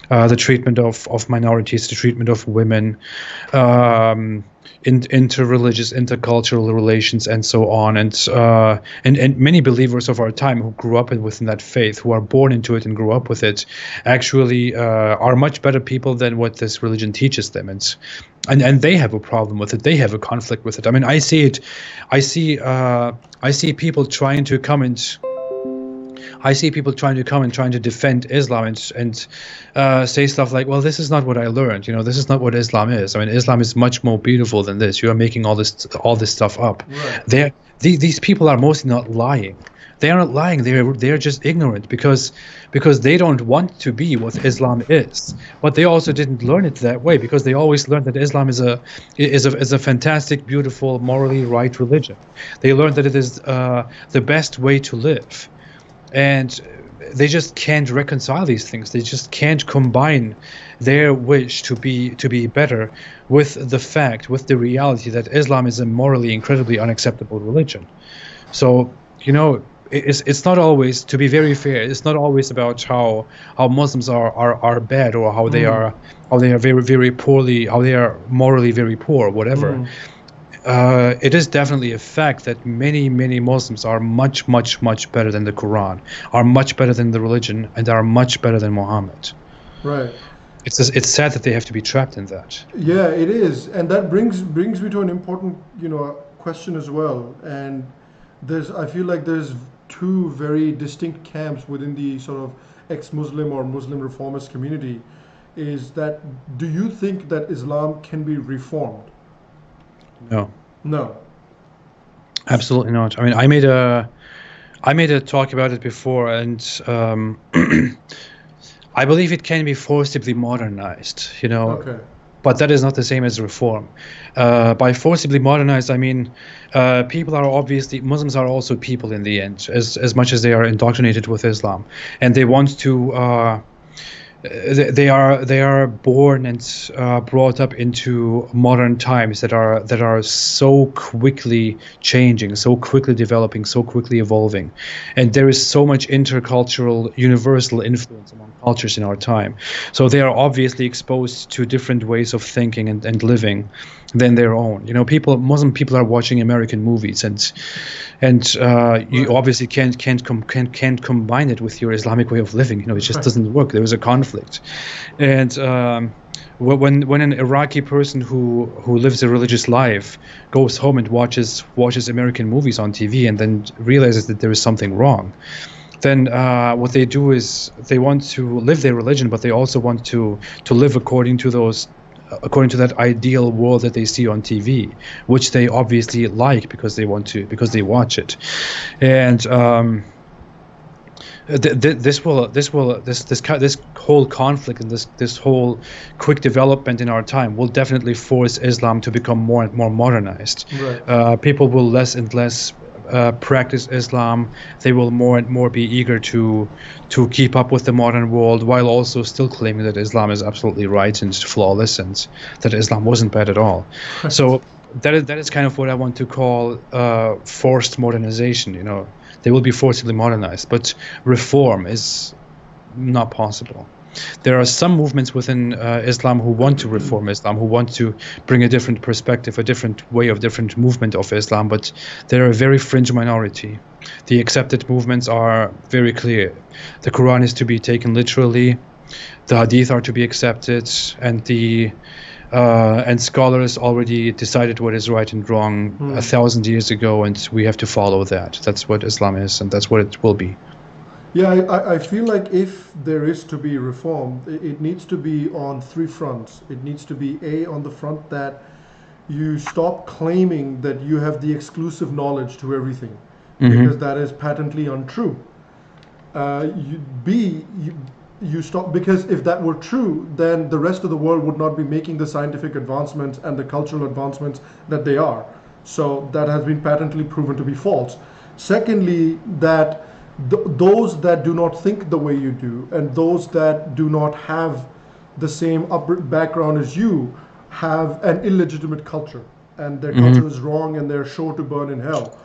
the treatment of minorities, the treatment of women, interreligious, intercultural relations, and so on. And many believers of our time who grew up within that faith, who are born into it and grew up with it, actually are much better people than what this religion teaches them. And they have a problem with it. They have a conflict with it. I mean, I see it. I see people trying to come and. I see people trying to come and trying to defend Islam and say stuff like, "Well, this is not what I learned. You know, this is not what Islam is. I mean, Islam is much more beautiful than this. You are making all this stuff up." Right. These people are mostly not lying. They are not lying. They are just ignorant because they don't want to be what Islam is. But they also didn't learn it that way because they always learned that Islam is a fantastic, beautiful, morally right religion. They learned that it is the best way to live. And they just can't reconcile these things. They just can't combine their wish to be better with the reality that Islam is a morally incredibly unacceptable religion. So, you know, it's not always, to be very fair, it's not always about how Muslims are bad, or how they are very, very poorly, how they are morally very poor, whatever. It is definitely a fact that many Muslims are much better than the Quran, are much better than the religion, and are much better than Muhammad. Right. It's sad that they have to be trapped in that. Yeah, it is, and that brings me to an important, question as well. And I feel like there's two very distinct camps within the sort of ex-Muslim or Muslim reformist community. Is that, do you think that Islam can be reformed? No, No. absolutely not. I mean, I made a talk about it before, and I believe it can be forcibly modernized. You know, Okay. but that is not the same as reform. By forcibly modernized, I mean Muslims are also people in the end, as much as they are indoctrinated with Islam, and they want to. They are born and brought up into modern times that are so quickly changing, so quickly developing, so quickly evolving, and there is so much intercultural, universal influence among cultures in our time. So they are obviously exposed to different ways of thinking and living, than their own. You know, Muslim people are watching American movies, and you obviously can't combine it with your Islamic way of living. You know, it just doesn't work. There is a conflict, and when an Iraqi person who lives a religious life goes home and watches American movies on TV and then realizes that there is something wrong, then what they do is they want to live their religion, but they also want to live according to that ideal world that they see on TV, which they obviously like because they watch it, and this whole conflict and this whole quick development in our time will definitely force Islam to become more and more modernized. Right. People will less and less practice Islam. They will more and more be eager to keep up with the modern world, while also still claiming that Islam is absolutely right and flawless, and that Islam wasn't bad at all. So that is kind of what I want to call forced modernization. You know, they will be forcibly modernized, but reform is not possible. There are some movements within Islam who want to reform Islam, who want to bring a different perspective, a different way of different movement of Islam, but they're a very fringe minority. The accepted movements are very clear. The Quran is to be taken literally, the Hadith are to be accepted, and scholars already decided what is right and wrong 1,000 years ago, and we have to follow that. That's what Islam is, and that's what it will be. Yeah, I feel like if there is to be reform, it needs to be on three fronts. It needs to be on the front that you stop claiming that you have the exclusive knowledge to everything, because that is patently untrue. You stop, because if that were true, then the rest of the world would not be making the scientific advancements and the cultural advancements that they are. So that has been patently proven to be false. Secondly, that those that do not think the way you do, and those that do not have the same background as you, have an illegitimate culture, and their culture is wrong and they're sure to burn in hell.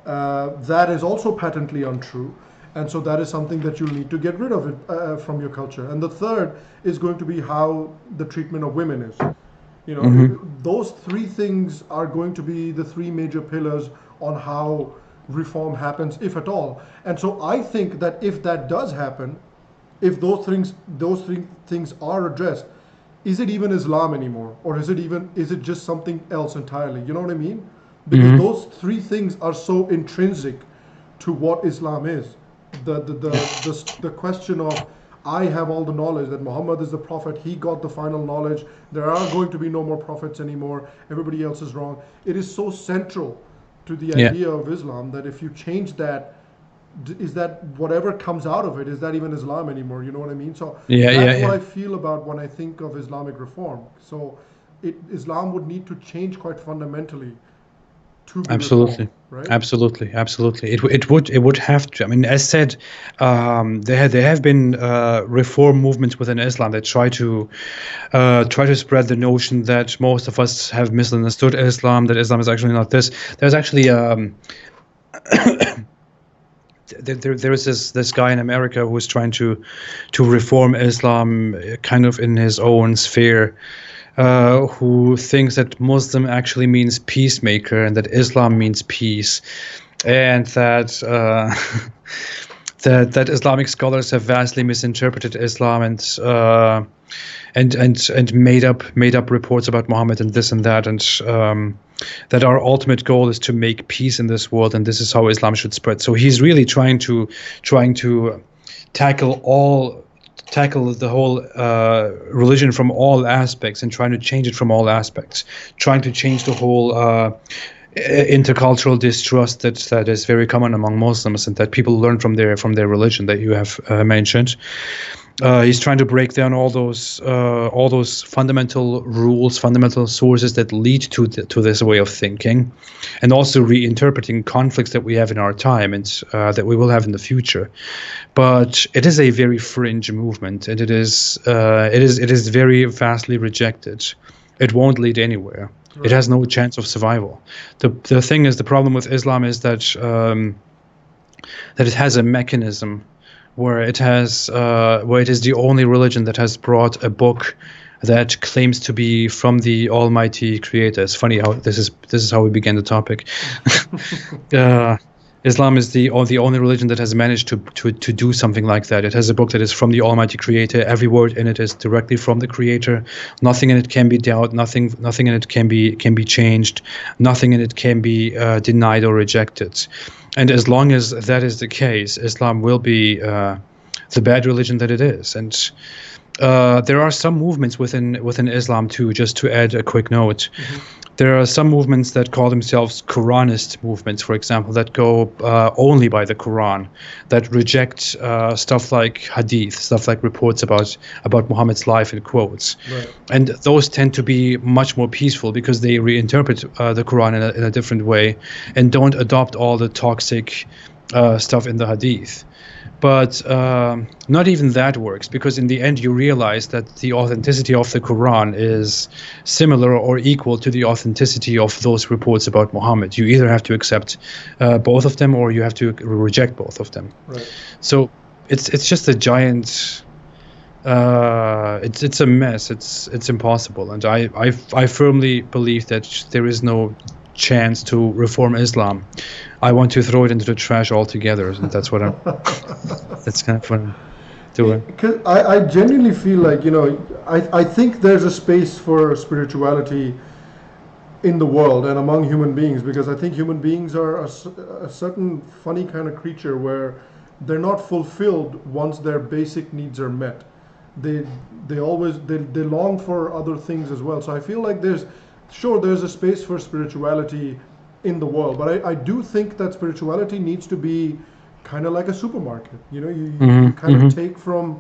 That is also patently untrue, and so that is something that you'll need to get rid of it from your culture. And the third is going to be how the treatment of women is. You know, those three things are going to be the three major pillars on how reform happens, if at all. And so I think that if that does happen, if those three things are addressed, is it even Islam anymore, or is it just something else entirely? You know what I mean? Because those three things are so intrinsic to what Islam is. The question of, I have all the knowledge, that Muhammad is the prophet, he got the final knowledge, there are going to be no more prophets anymore, everybody else is wrong. It is so central to the idea of Islam that if you change that, is that whatever comes out of it, is that even Islam anymore? You know what I mean? So that's what I feel about when I think of Islamic reform. So Islam would need to change quite fundamentally to be Absolutely. reformed, right? Absolutely. It would have to. I mean, as said, there have been reform movements within Islam that try to spread the notion that most of us have misunderstood Islam, that Islam is actually not this. There's actually there is this guy in America who is trying to reform Islam, kind of in his own sphere. Who thinks that Muslim actually means peacemaker, and that Islam means peace, and that that Islamic scholars have vastly misinterpreted Islam and made up reports about Muhammad and this and that, and that our ultimate goal is to make peace in this world, and this is how Islam should spread. So he's really trying to tackle the whole religion from all aspects, and trying to change it from all aspects, trying to change the whole intercultural distrust that is very common among Muslims, and that people learn from their religion that you have mentioned. He's trying to break down all those fundamental rules, fundamental sources that lead to this way of thinking, and also reinterpreting conflicts that we have in our time and that we will have in the future. But it is a very fringe movement, and it is very vastly rejected. It won't lead anywhere. Right. It has no chance of survival. The thing is, the problem with Islam is that it has a mechanism where it is the only religion that has brought a book that claims to be from the Almighty Creator. It's funny how this is how we began the topic. Islam is the only religion that has managed to do something like that. It has a book that is from the Almighty Creator. Every word in it is directly from the Creator. Nothing in it can be doubted. Nothing in it can be changed. Nothing in it can be denied or rejected. And as long as that is the case, Islam will be the bad religion that it is. And there are some movements within Islam too. Just to add a quick note. There are some movements that call themselves Quranist movements, for example, that go only by the Quran, that reject stuff like hadith, stuff like reports about Muhammad's life in quotes. Right. And those tend to be much more peaceful because they reinterpret the Quran in a different way and don't adopt all the toxic stuff in the hadith. But not even that works, because in the end you realize that the authenticity of the Quran is similar or equal to the authenticity of those reports about Muhammad. You either have to accept both of them or you have to reject both of them. Right. So it's just a giant. It's a mess. It's impossible, and I firmly believe that there is no chance to reform Islam. I want to throw it into the trash altogether, and that's what I'm. That's kind of what I'm doing. Because I genuinely feel like, I think there's a space for spirituality in the world and among human beings, because I think human beings are a certain funny kind of creature where they're not fulfilled once their basic needs are met. They long for other things as well. So I feel like there's a space for spirituality in the world, but I do think that spirituality needs to be kind of like a supermarket. You kind of take from,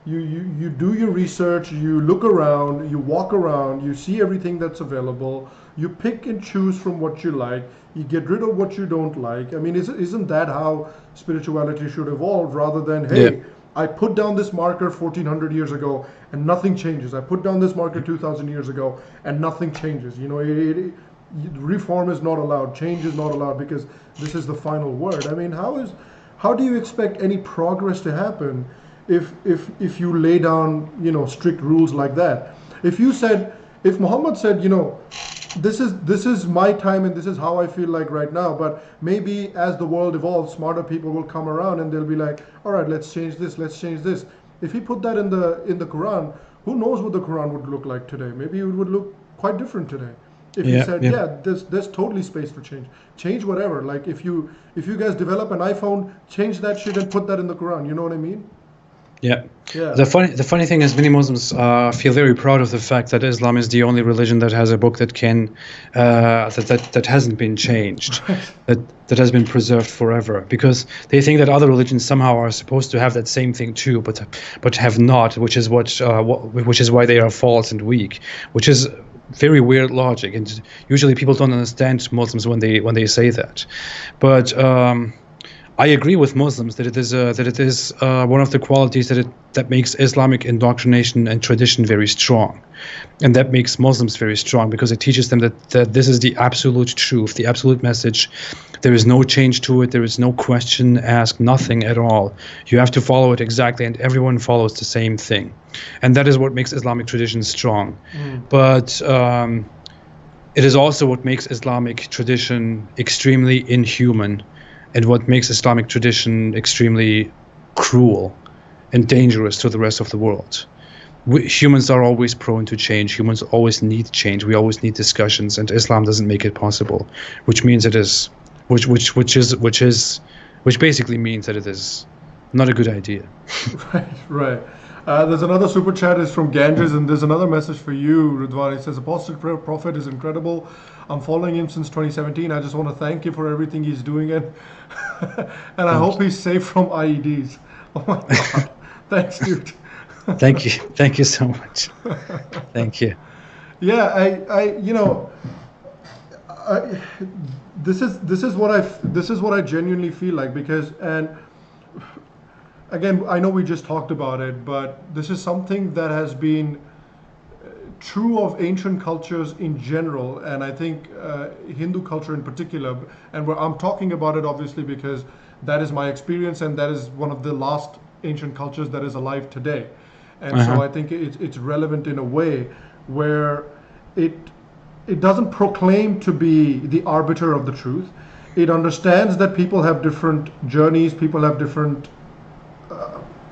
you do your research, you look around, you walk around, you see everything that's available, you pick and choose from what you like, you get rid of what you don't like. I mean, isn't that how spirituality should evolve, rather than, hey, Yeah. I put down this marker 1400 years ago and nothing changes. I put down this marker 2000 years ago and nothing changes. Reform is not allowed, change is not allowed, because this is the final word. I mean, how do you expect any progress to happen if you lay down, strict rules like that? If Muhammad said, this is my time and this is how I feel like right now, but maybe as the world evolves, smarter people will come around and they'll be like, all right, let's change this. If he put that in the Quran, who knows what the Quran would look like today? Maybe it would look quite different today. If he said, there's totally space for change whatever. Like if you guys develop an iPhone, change that shit and put that in the Quran. You know what I mean? Yeah. Yeah. The funny thing is, many Muslims feel very proud of the fact that Islam is the only religion that has a book that can that hasn't been changed, that has been preserved forever, because they think that other religions somehow are supposed to have that same thing too, but have not, which is why they are false and weak, which is very weird logic, and usually people don't understand Muslims when they say that. But I agree with Muslims that it is one of the qualities that makes Islamic indoctrination and tradition very strong, and that makes Muslims very strong, because it teaches them that this is the absolute truth, the absolute message. There is no change to it. There is no question asked, nothing at all. You have to follow it exactly, and everyone follows the same thing, and that is what makes Islamic tradition strong. But it is also what makes Islamic tradition extremely inhuman, and what makes Islamic tradition extremely cruel and dangerous to the rest of the world. Humans are always prone to change. Humans always need change. We always need discussions, and Islam doesn't make it possible, which means it is, which basically means that it is not a good idea. Right. There's another super chat is from Ganges, and there's another message for you, Ridwan. It says, Apostate Prophet is incredible. I'm following him since 2017. I just want to thank him for everything he's doing, and I hope he's safe from IEDs. Oh my God. Thanks, dude. Thank you so much. Thank you. Yeah, this is what I genuinely feel like, because, and again, I know we just talked about it, but this is something that has been true of ancient cultures in general, and I think Hindu culture in particular. And I'm talking about it obviously because that is my experience, and that is one of the last ancient cultures that is alive today. and so I think it's relevant in a way where it it doesn't proclaim to be the arbiter of the truth. It understands that people have different journeys, people have different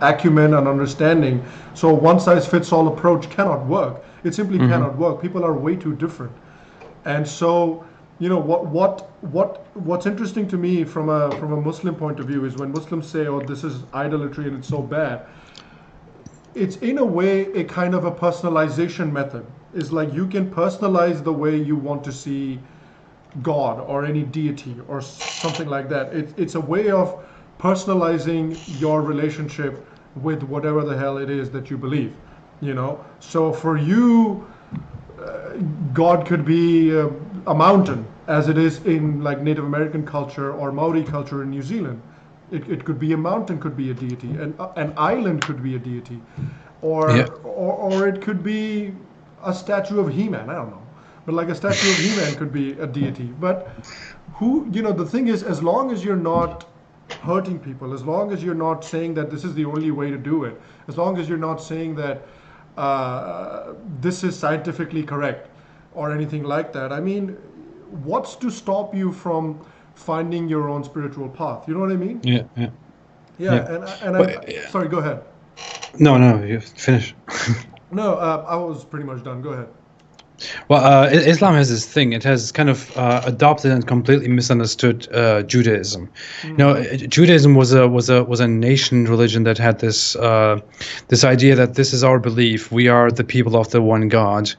acumen and understanding. So one size fits all approach cannot work. It simply cannot work. People are way too different. And so, you know, what's interesting to me from a Muslim point of view is when Muslims say, "Oh, this is idolatry and it's so bad." It's in a way a kind of a personalization method. It's like you can personalize the way you want to see God or any deity or something like that. It's a way of personalizing your relationship with whatever the hell it is that you believe, you know. So for you, God could be a mountain, as it is in like Native American culture or Maori culture in New Zealand. It could be a mountain, could be a deity, and an island could be a deity, or it could be a statue of He-Man. I don't know, but like a statue of He-Man could be a deity. But the thing is, as long as you're not hurting people, as long as you're not saying that this is the only way to do it, as long as you're not saying that this is scientifically correct or anything like that, I mean, what's to stop you from finding your own spiritual path? You know what I mean? Sorry, go ahead. No, you finish. No, I was pretty much done. Go ahead. Well, Islam has this thing. It has kind of adopted and completely misunderstood Judaism. You know, Judaism was a nation religion that had this idea that this is our belief. We are the people of the one God,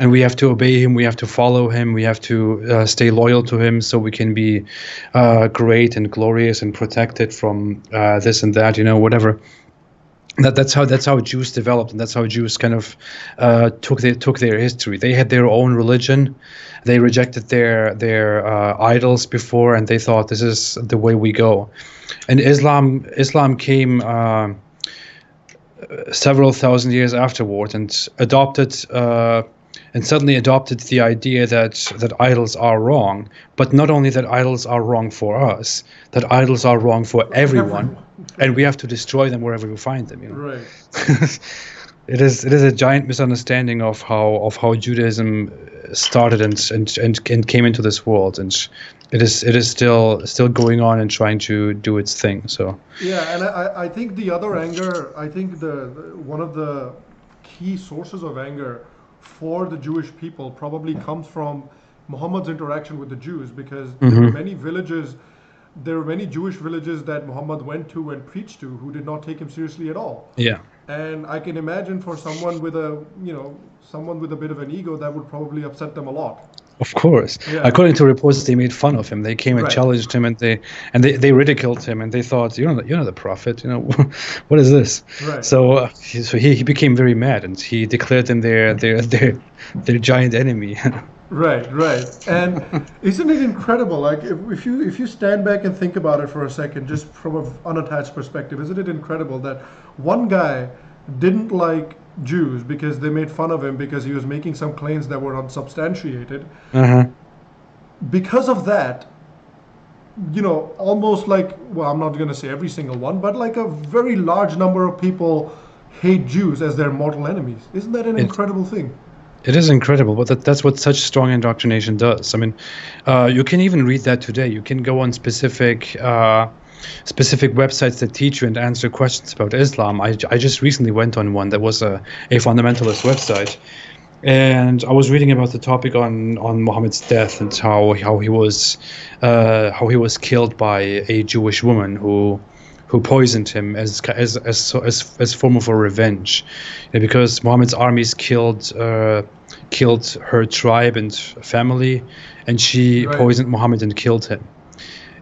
and we have to obey Him. We have to follow Him. We have to stay loyal to Him, so we can be great and glorious and protected from this and that. You know, whatever. That's how Jews developed, and that's how Jews kind of took their history. They had their own religion. They rejected their idols before, and they thought this is the way we go. And Islam came several thousand years afterward and suddenly adopted the idea that idols are wrong, but not only that idols are wrong for us, that idols are wrong for everyone. And we have to destroy them wherever we find them. You know? Right. It is a giant misunderstanding of how Judaism started and came into this world, and it is still going on and trying to do its thing. So yeah, and I think the other anger, I think one of the key sources of anger for the Jewish people probably comes from Muhammad's interaction with the Jews, because there were many villages. There were many Jewish villages that Muhammad went to and preached to who did not take him seriously at all. Yeah. And I can imagine for someone with a bit of an ego, that would probably upset them a lot. Of course. Yeah. According to reports, they made fun of him. They came and challenged him, and they ridiculed him, and they thought, you're not the prophet. You know, what is this? Right. So he became very mad, and he declared them their giant enemy. Right. And isn't it incredible? Like if you stand back and think about it for a second, just from an unattached perspective, isn't it incredible that one guy didn't like Jews because they made fun of him because he was making some claims that were unsubstantiated. Because of that, you know, almost like, well, I'm not going to say every single one, but like a very large number of people hate Jews as their mortal enemies. Isn't that an incredible thing? It is incredible, but that's what such strong indoctrination does. I mean, you can even read that today. You can go on specific websites that teach you and answer questions about Islam. I just recently went on one that was a fundamentalist website, and I was reading about the topic on Muhammad's death and how he was killed by a Jewish woman who poisoned him as form of a revenge, because Muhammad's armies killed her tribe and family, and she poisoned Muhammad and killed him.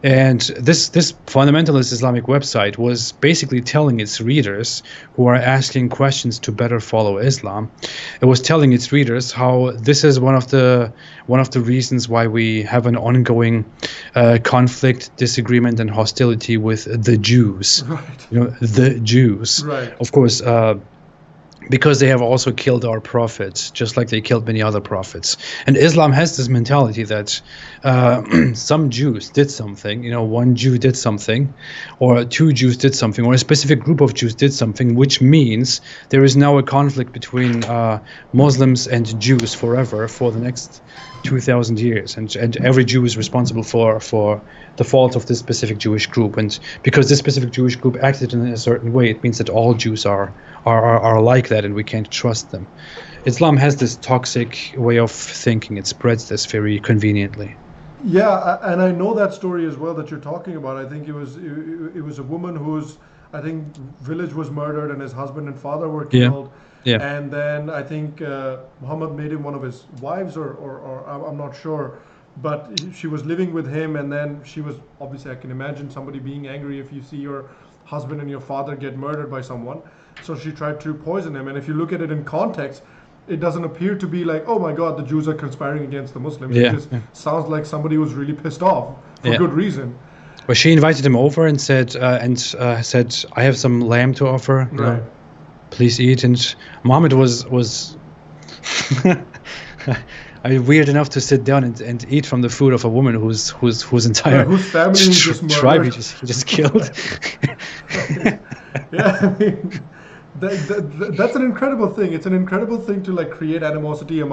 And this fundamentalist Islamic website was basically telling its readers, who are asking questions to better follow Islam, it was telling its readers how this is one of the reasons why we have an ongoing conflict, disagreement, and hostility with the Jews. Right. You know, the Jews. Right. Of course, because they have also killed our prophets, just like they killed many other prophets. And Islam has this mentality that some Jews did something, one Jew did something, or two Jews did something, or a specific group of Jews did something, which means there is now a conflict between Muslims and Jews forever for the next 2,000 years, and every Jew is responsible for the fault of this specific Jewish group. And because this specific Jewish group acted in a certain way, it means that all Jews are like that, and we can't trust them. Islam has this toxic way of thinking. It spreads this very conveniently. Yeah, and I know that story as well that you're talking about. I think it was a woman whose, I think, village was murdered and his husband and father were killed. Yeah. And then I think Muhammad made him one of his wives, or I'm not sure, but she was living with him, and then she was, obviously I can imagine somebody being angry if you see your husband and your father get murdered by someone. So she tried to poison him. And if you look at it in context, it doesn't appear to be like, oh my God, the Jews are conspiring against the Muslims. It just sounds like somebody was really pissed off for good reason. Well, she invited him over and said, I have some lamb to offer. Right. Please eat. And Muhammad was weird enough to sit down and eat from the food of a woman whose entire whose family he just murdered. Tribe he just killed. Yeah, I mean, that's an incredible thing. It's an incredible thing to like create animosity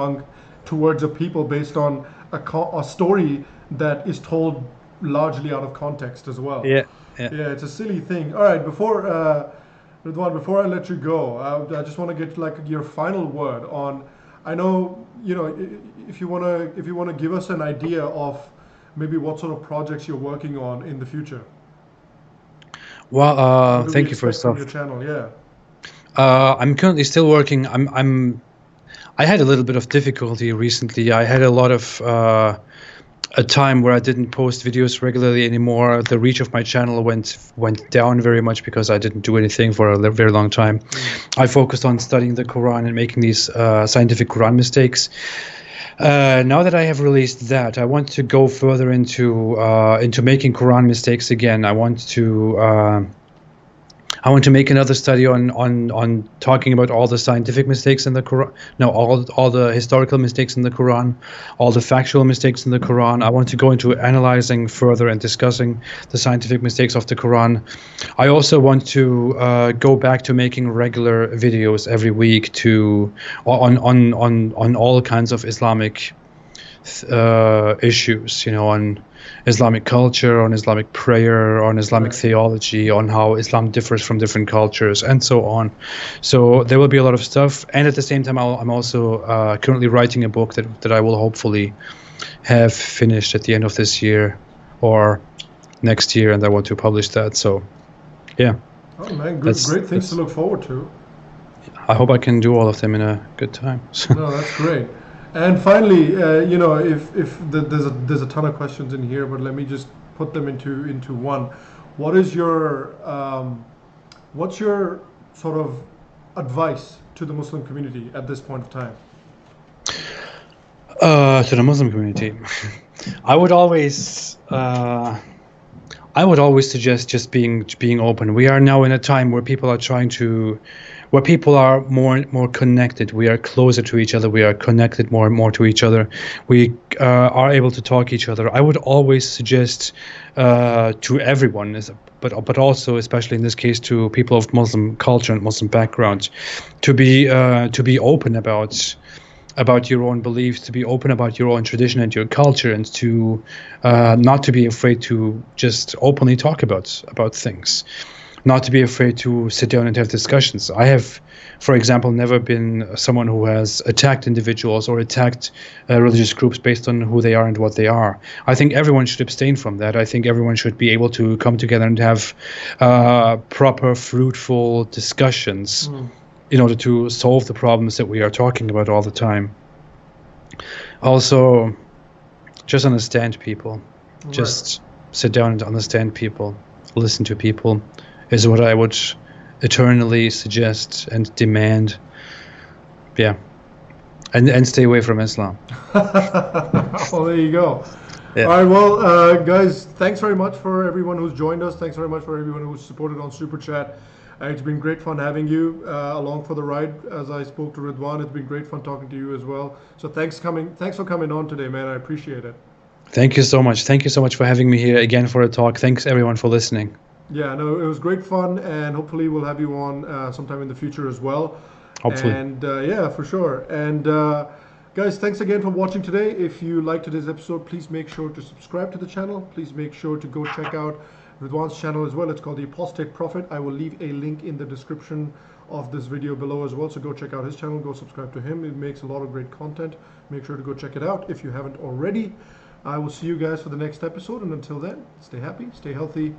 towards a people based on a story that is told largely out of context as well. Yeah, it's a silly thing. All right, Ridwan, before I let you go, I just want to get like your final word on. I know, if you wanna give us an idea of maybe what sort of projects you're working on in the future. Well, thank you for your channel. Yeah. I'm currently still working. I had a little bit of difficulty recently. I had a lot of a time where I didn't post videos regularly anymore. The reach of my channel went down very much because I didn't do anything for a very long time. I focused on studying the Quran and making these scientific Quran mistakes. Now that I have released that, I want to go further into making Quran mistakes again. I want to make another study on talking about all the scientific mistakes in the Quran. No, all the historical mistakes in the Quran, all the factual mistakes in the Quran. I want to go into analyzing further and discussing the scientific mistakes of the Quran. I also want to go back to making regular videos every week on all kinds of Islamic issues, on Islamic culture, on Islamic prayer, on Islamic theology, on how Islam differs from different cultures, and so on. So there will be a lot of stuff, and at the same time, I'm also currently writing a book that I will hopefully have finished at the end of this year or next year, and I want to publish that. So, yeah. Oh man, great things to look forward to. I hope I can do all of them in a good time. No, that's great. And finally, there's a ton of questions in here, but let me just put them into one. What's your sort of advice to the Muslim community at this point of time? To the Muslim community, I would always suggest just being open. We are now in a time where people are more connected. We are closer to each other. We are connected more and more to each other. We are able to talk to each other. I would always suggest to everyone, but also especially in this case to people of Muslim culture and Muslim background, to be open about your own beliefs, to be open about your own tradition and your culture, and to not to be afraid to just openly talk about things. Not to be afraid to sit down and have discussions. I have, for example, never been someone who has attacked individuals or attacked religious groups based on who they are and what they are. I think everyone should abstain from that. I think everyone should be able to come together and have proper, fruitful discussions in order to solve the problems that we are talking about all the time. Also, just understand people. Right. Just sit down and understand people. Listen to people. Is what I would eternally suggest and demand. Yeah. And stay away from Islam. Well, there you go. Yeah. All right, well, guys, thanks very much for everyone who's joined us. Thanks very much for everyone who's supported on Super Chat. It's been great fun having you along for the ride. As I spoke to Ridwan, it's been great fun talking to you as well. So thanks for coming on today, man. I appreciate it. Thank you so much. Thank you so much for having me here again for a talk. Thanks everyone for listening. Yeah, no, it was great fun, and hopefully we'll have you on sometime in the future as well. Hopefully. And yeah, for sure. And guys, thanks again for watching today. If you liked today's episode, please make sure to subscribe to the channel. Please make sure to go check out Ridwan's channel as well. It's called the Apostate Prophet. I will leave a link in the description of this video below as well. So go check out his channel, go subscribe to him. It makes a lot of great content. Make sure to go check it out if you haven't already. I will see you guys for the next episode. And until then, stay happy, stay healthy,